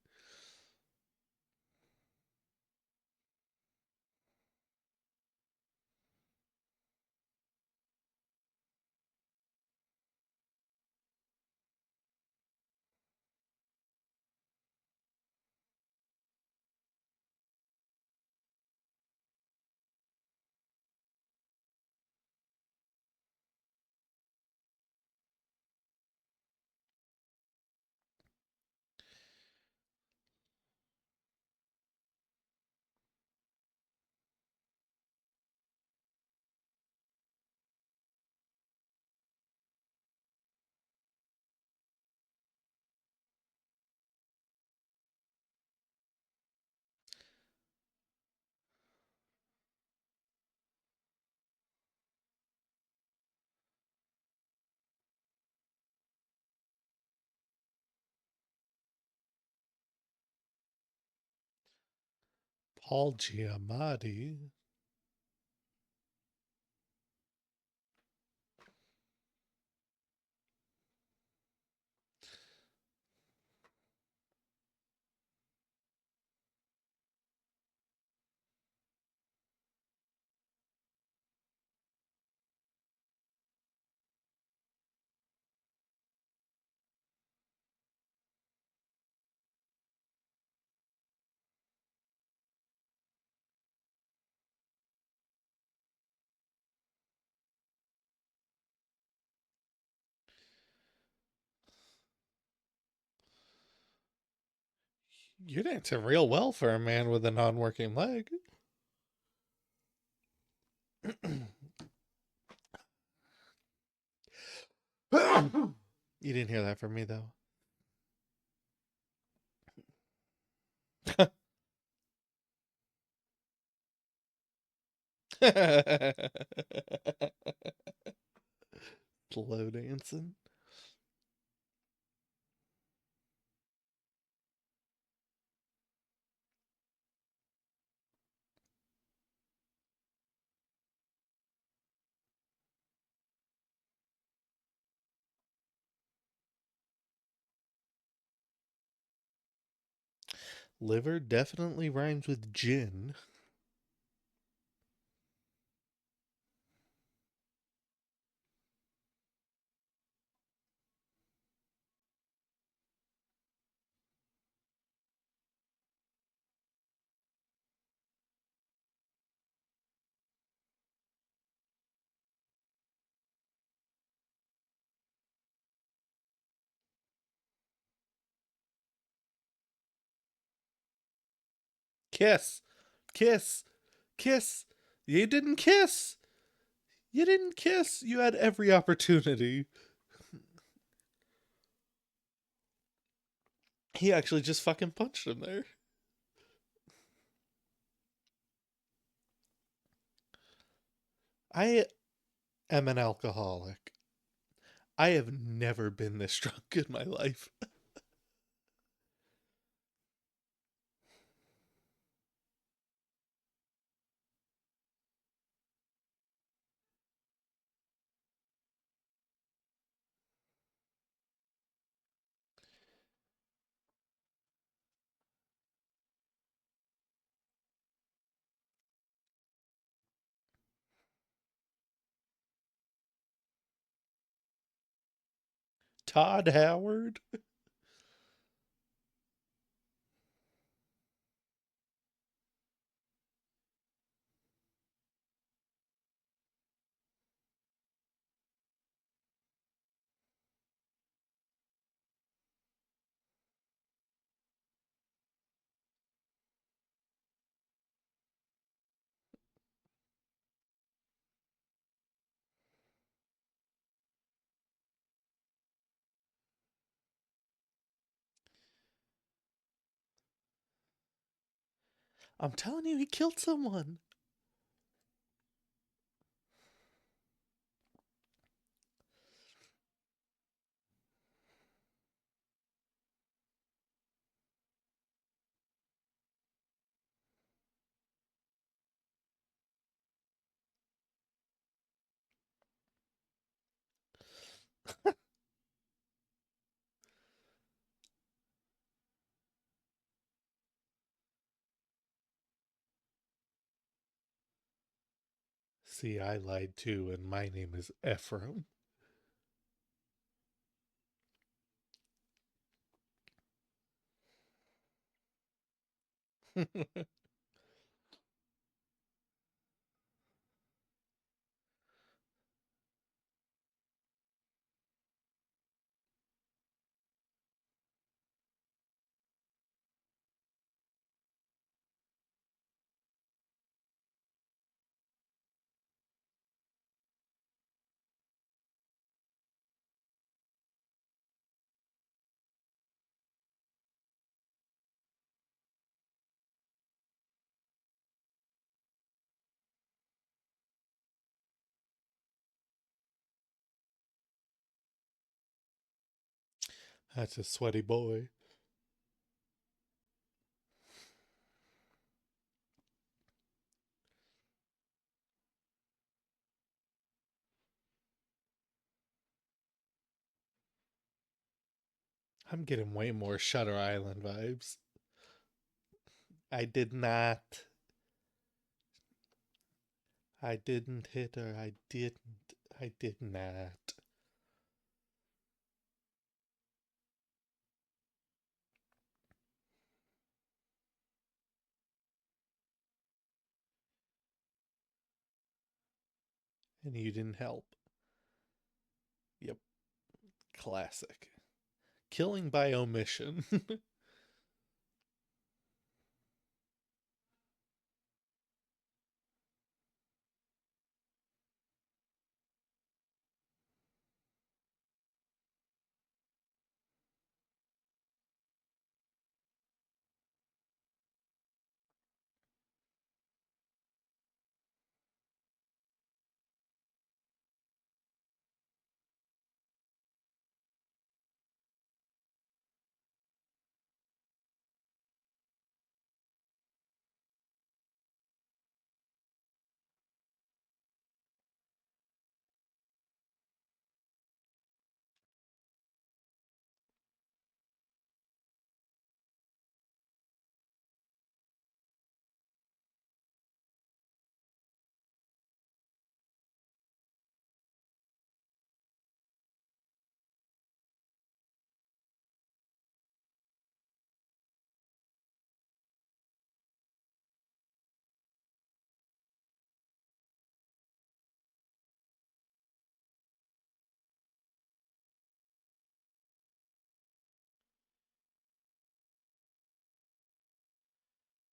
Paul Giamatti. You're dancing real well for a man with a non working leg. You didn't hear that from me, though. Slow dancing. Liver definitely rhymes with gin. Kiss. Kiss. Kiss. You didn't kiss. You didn't kiss. You had every opportunity. He actually just fucking punched him there. I am an alcoholic. I have never been this drunk in my life. Todd Howard. I'm telling you, he killed someone. See, I lied too, and my name is Ephraim. That's a sweaty boy. I'm getting way more Shutter Island vibes. I did not. I didn't hit her. I didn't. I did not. And you didn't help. Yep. Classic. Killing by omission.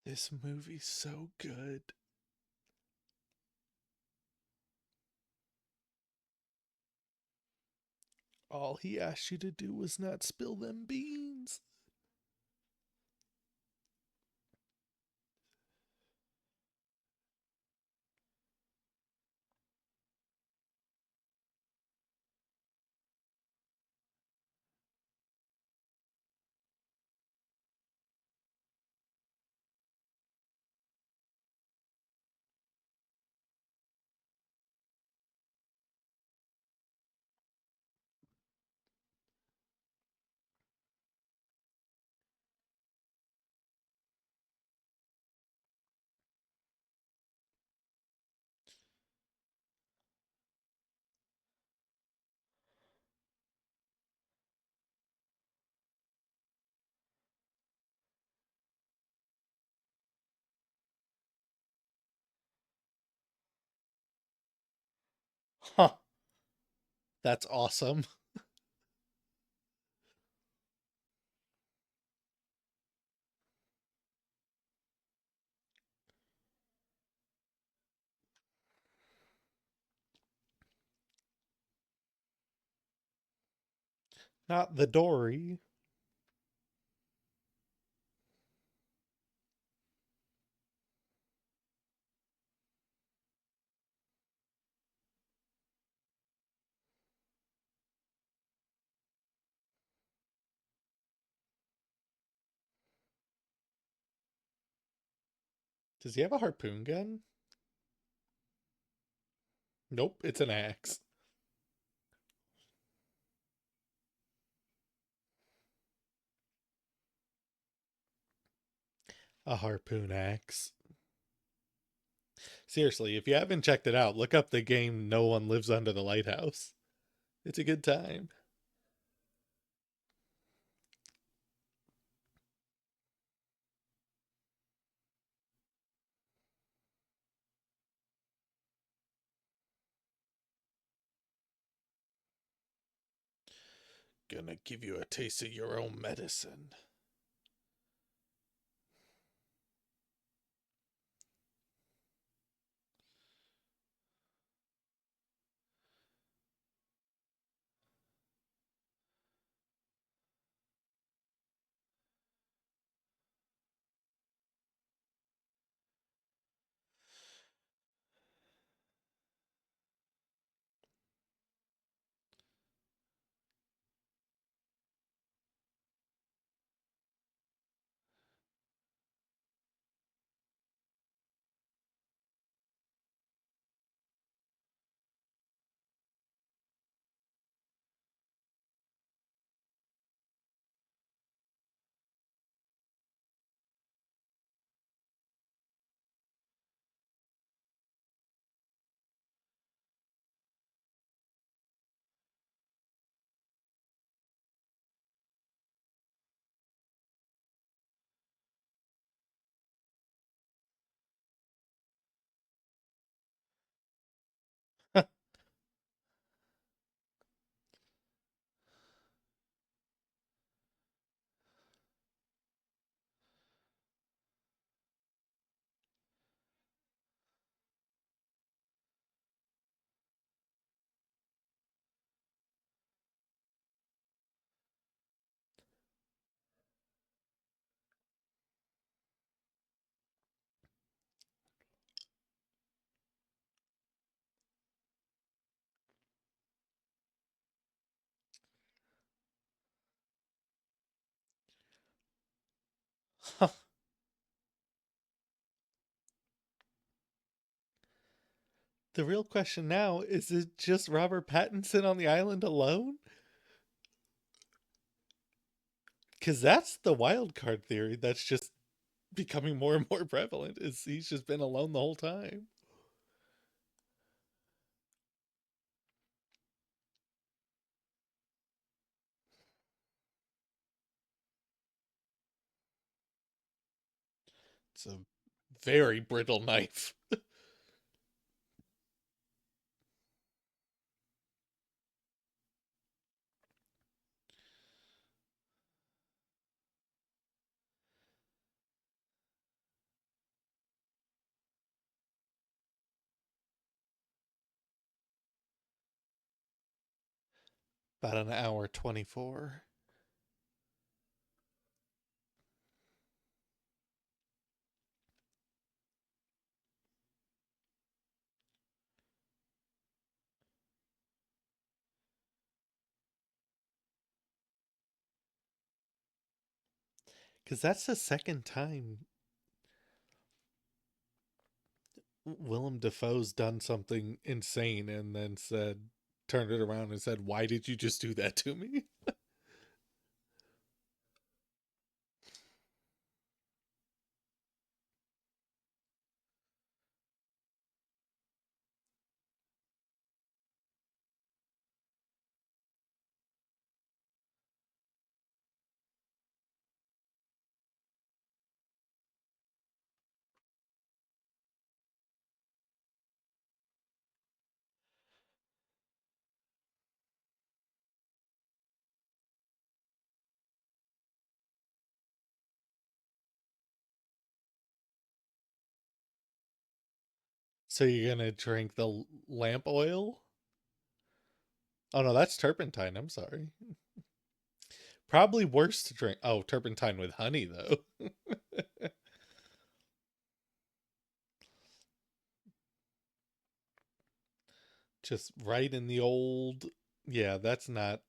This movie's so good. All he asked you to do was not spill them beans. Huh. That's awesome. Not the Dory. Does he have a harpoon gun? Nope, it's an axe. A harpoon axe. Seriously, if you haven't checked it out, look up the game No One Lives Under the Lighthouse. It's a good time. Gonna give you a taste of your own medicine. The real question now is it just Robert Pattinson on the island alone? Because that's the wild card theory that's just becoming more and more prevalent, is he's just been alone the whole time. It's a very brittle knife. About an hour 24. Because that's the second time Willem Dafoe's done something insane and then said, turned it around and said, "Why did you just do that to me?" So you're gonna drink the lamp oil? Oh no, that's turpentine. I'm sorry. Probably worse to drink. Oh, turpentine with honey though. Just right in the old. Yeah, that's not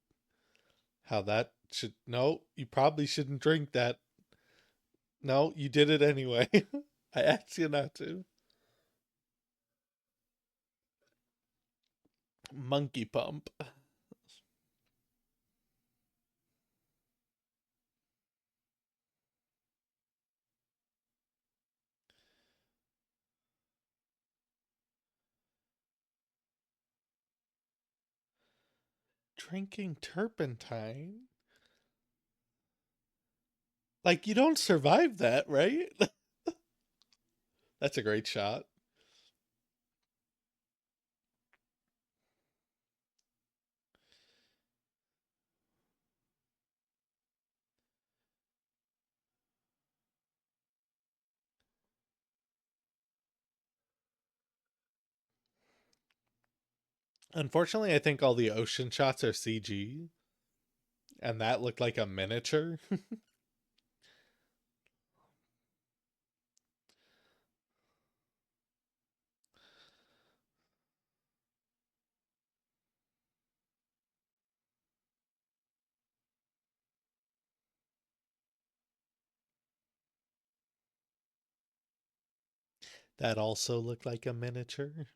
how that should. No, you probably shouldn't drink that. No, you did it anyway. I asked you not to. Monkey pump. Drinking turpentine? Like, you don't survive that, right? That's a great shot. Unfortunately, I think all the ocean shots are CG, and that looked like a miniature. That also looked like a miniature.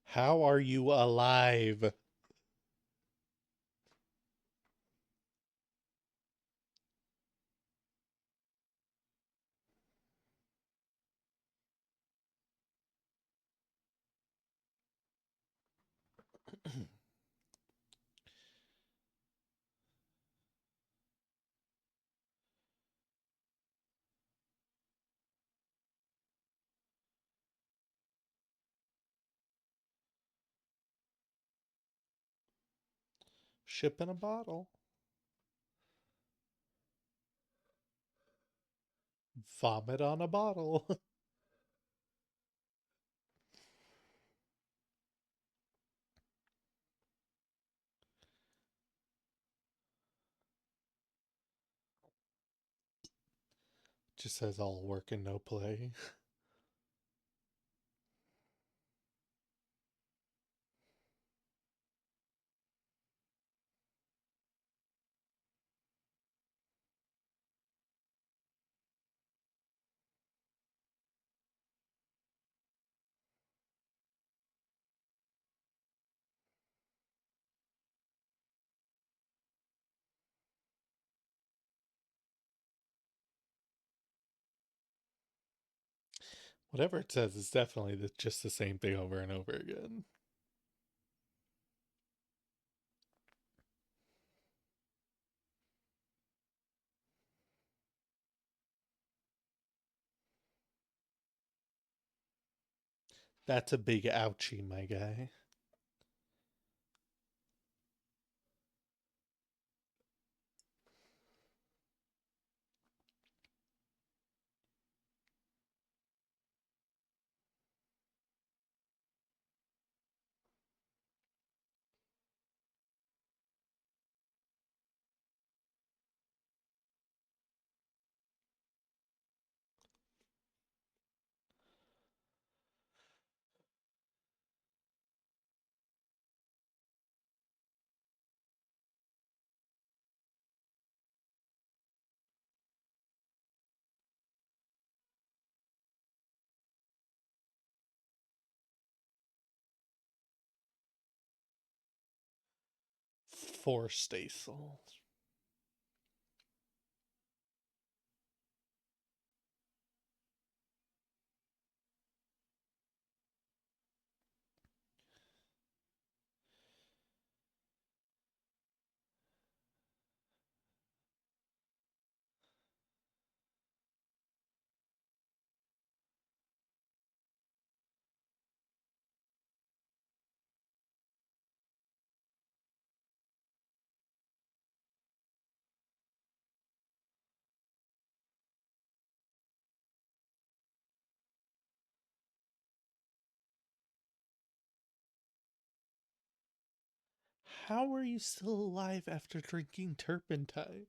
How are you alive? Ship in a bottle. Vomit on a bottle. Just says all work and no play. Whatever it says is definitely just the same thing over and over again. That's a big ouchie, my guy. Four stay souls. How are you still alive after drinking turpentine?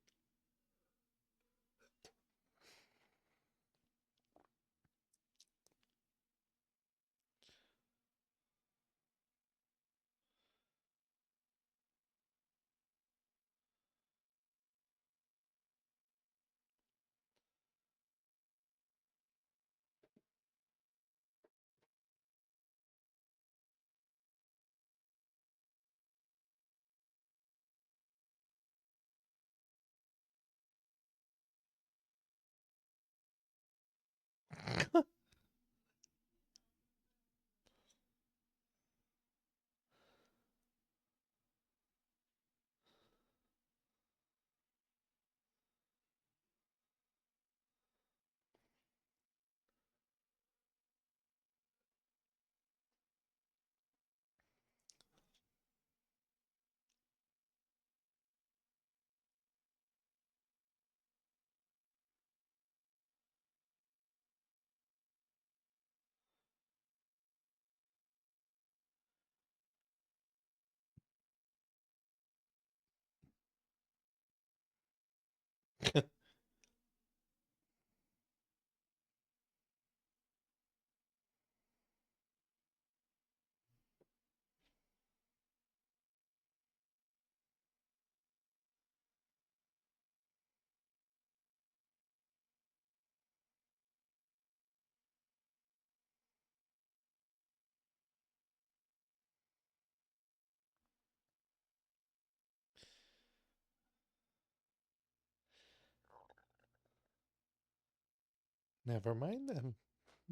Never mind then.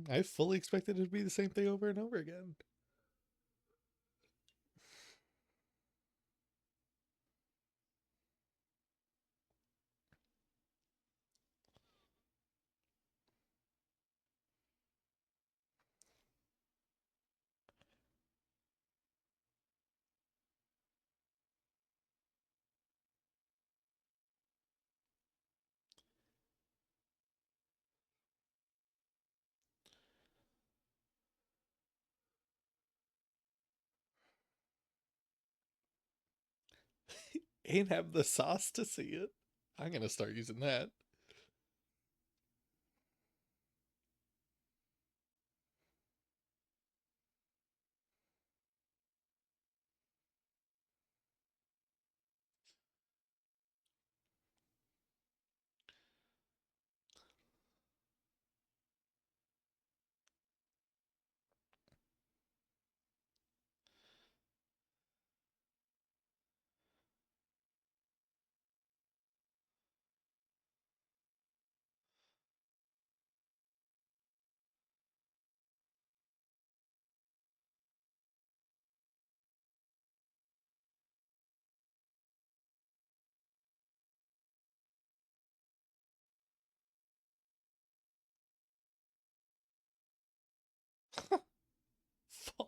I fully expected it to be the same thing over and over again. Ain't have the sauce to see it. I'm gonna start using that.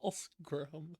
False grum.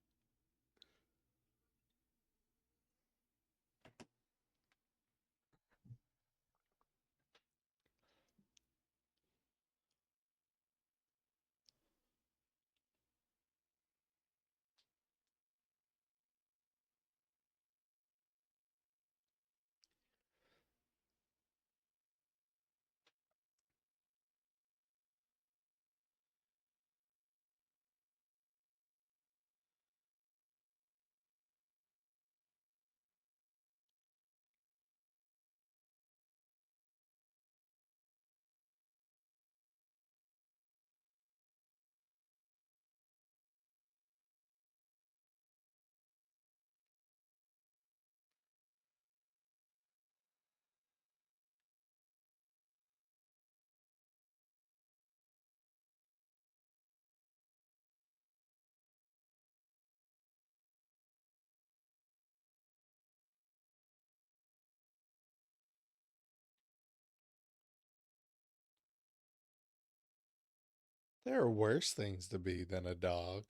There are worse things to be than a dog.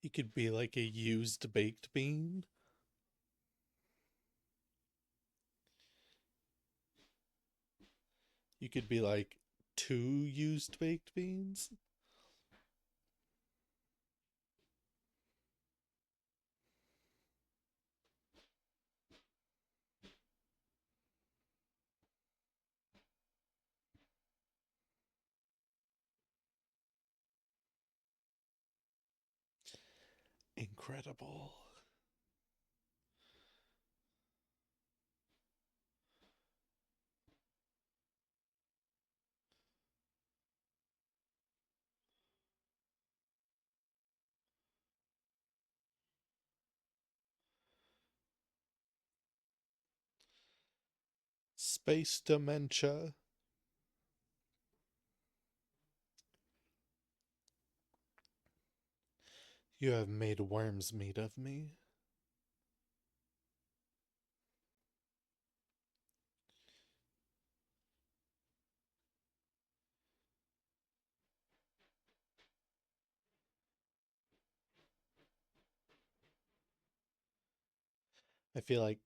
You could be like a used baked bean. You could be like two used baked beans. Incredible. Space dementia. You have made worms meat of me. I feel like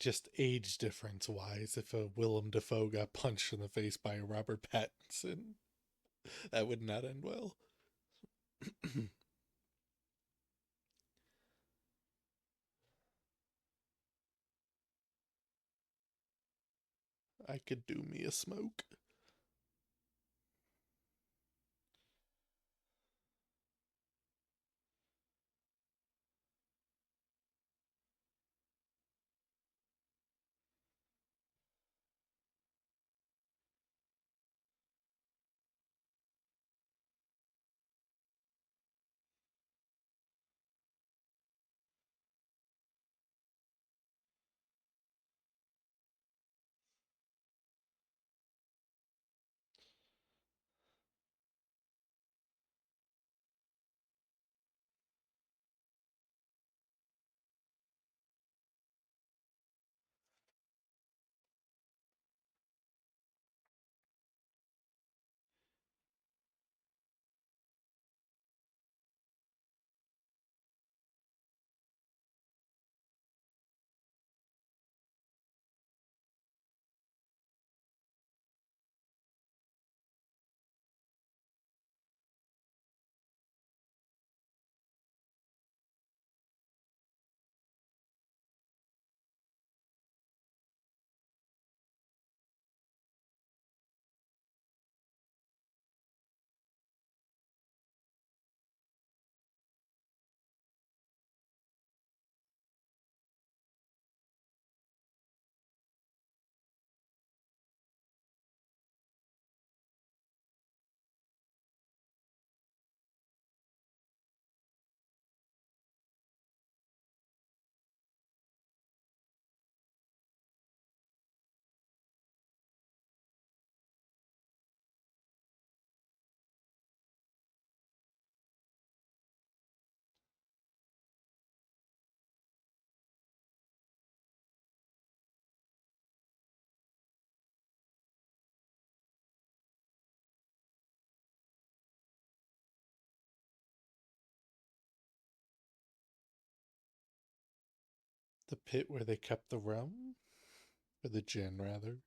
just age difference wise, if a Willem Dafoe got punched in the face by a Robert Pattinson, that would not end well. I could do me a smoke. The pit where they kept the rum? Or the gin, rather.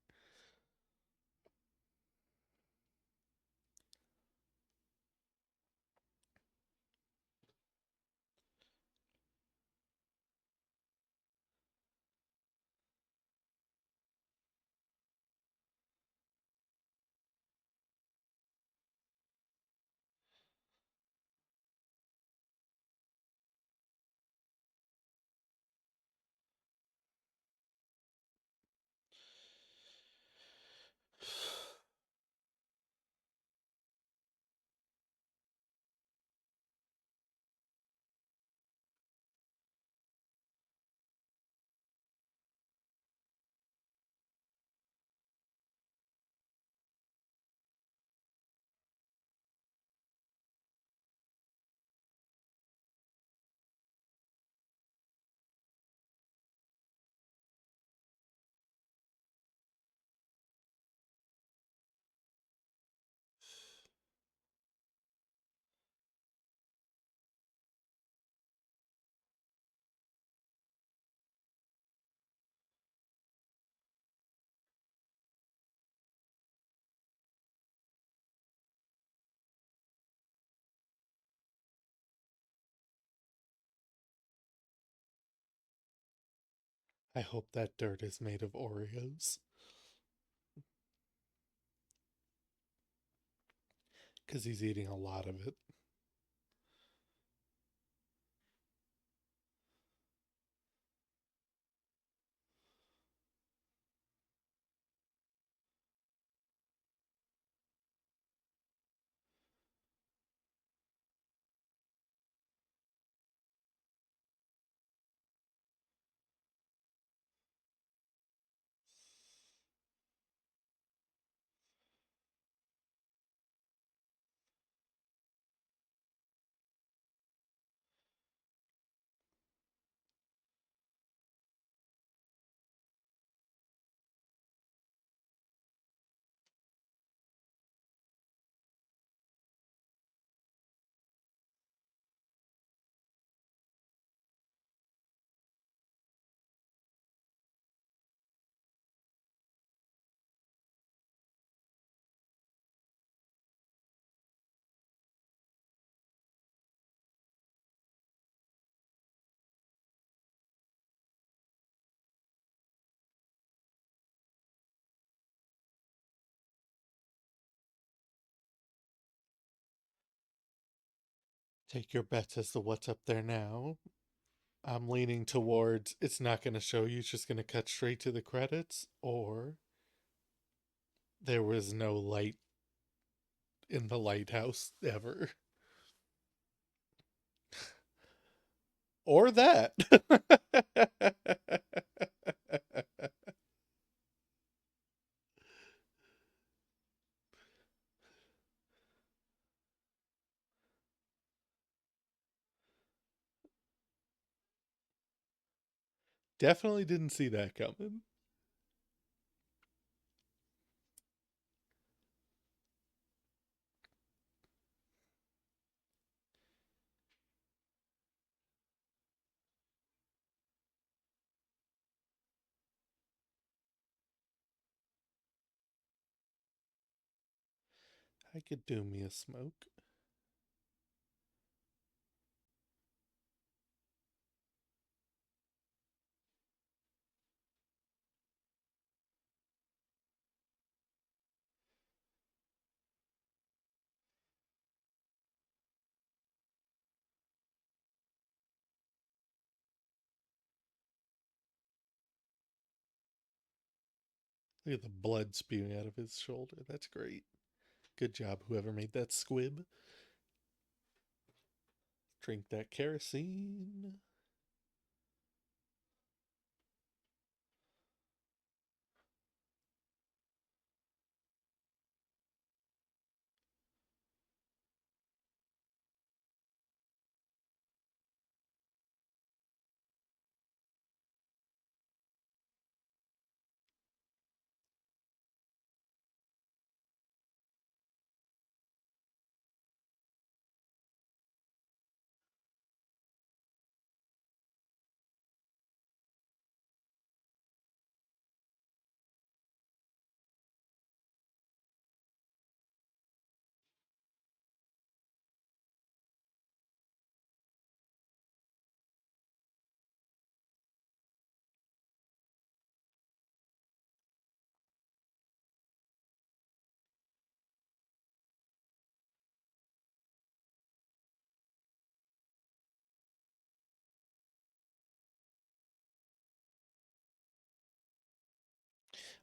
I hope that dirt is made of Oreos. Because he's eating a lot of it. Take your bets as to what's up there now. I'm leaning towards it's not going to show you, it's just going to cut straight to the credits, or there was no light in the lighthouse ever. Or that. Definitely didn't see that coming. I could do me a smoke. Look at the blood spewing out of his shoulder. That's great. Good job, whoever made that squib. Drink that kerosene.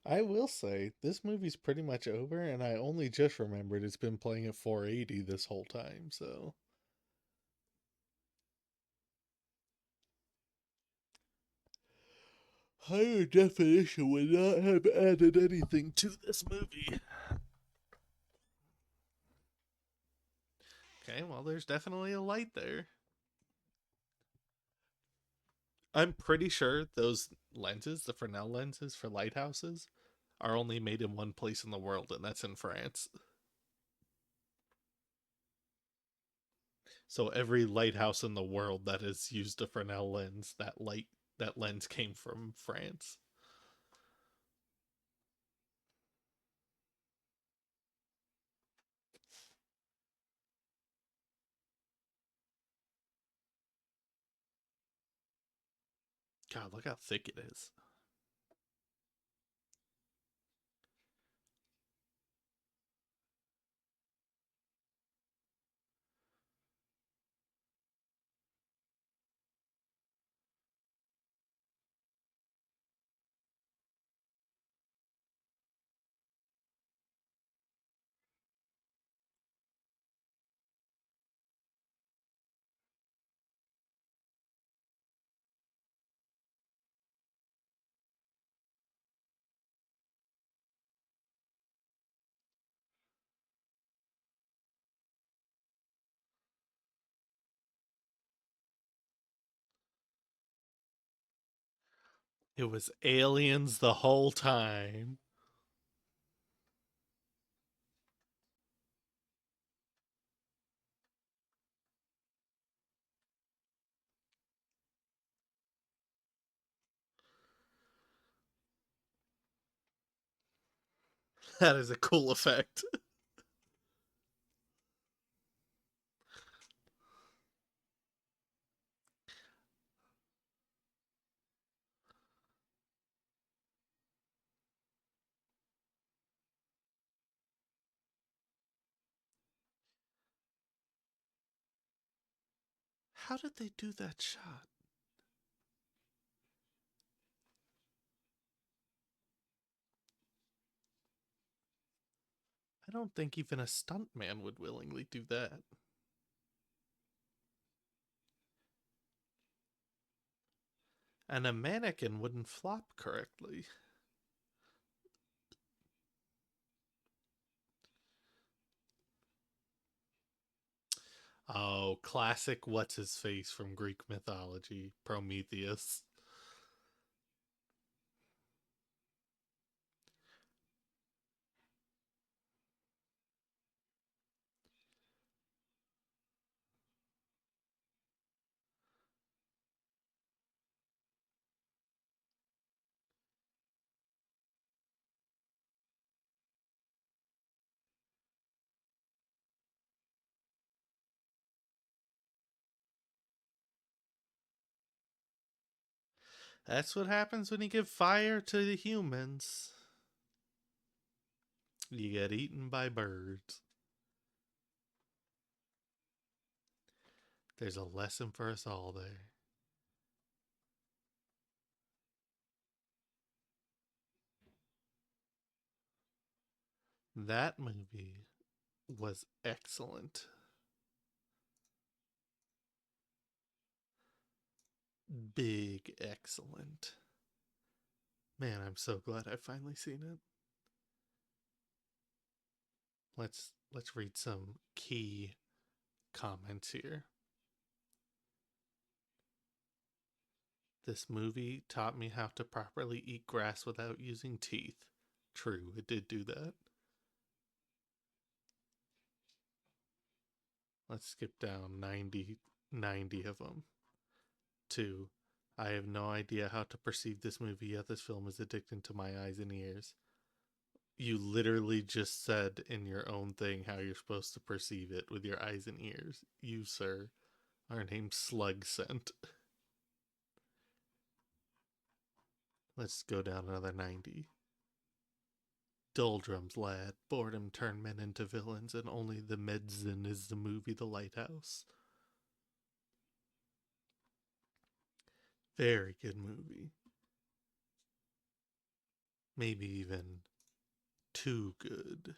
I will say, this movie's pretty much over, and I only just remembered it's been playing at 480 this whole time, so. Higher definition would not have added anything to this movie. Okay, well, there's definitely a light there. I'm pretty sure those lenses, the Fresnel lenses for lighthouses, are only made in one place in the world, and that's in France. So every lighthouse in the world that has used a Fresnel lens, that lens came from France. God, look how thick it is. It was aliens the whole time. That is a cool effect. How did they do that shot? I don't think even a stuntman would willingly do that. And a mannequin wouldn't flop correctly. Oh, classic what's his face from Greek mythology, Prometheus. That's what happens when you give fire to the humans. You get eaten by birds. There's a lesson for us all there. That movie was excellent. Big excellent. Man, I'm so glad I've finally seen it. Let's read some key comments here. This movie taught me how to properly eat grass without using teeth. True, it did do that. Let's skip down 90 of them. 2. I have no idea how to perceive this movie, yet this film is addicting to my eyes and ears. You literally just said in your own thing how you're supposed to perceive it with your eyes and ears. You, sir, are named Slug Scent. Let's go down another 90. Doldrums, lad. Boredom turned men into villains, and only the medicine is the movie The Lighthouse. Very good movie. maybe even too good.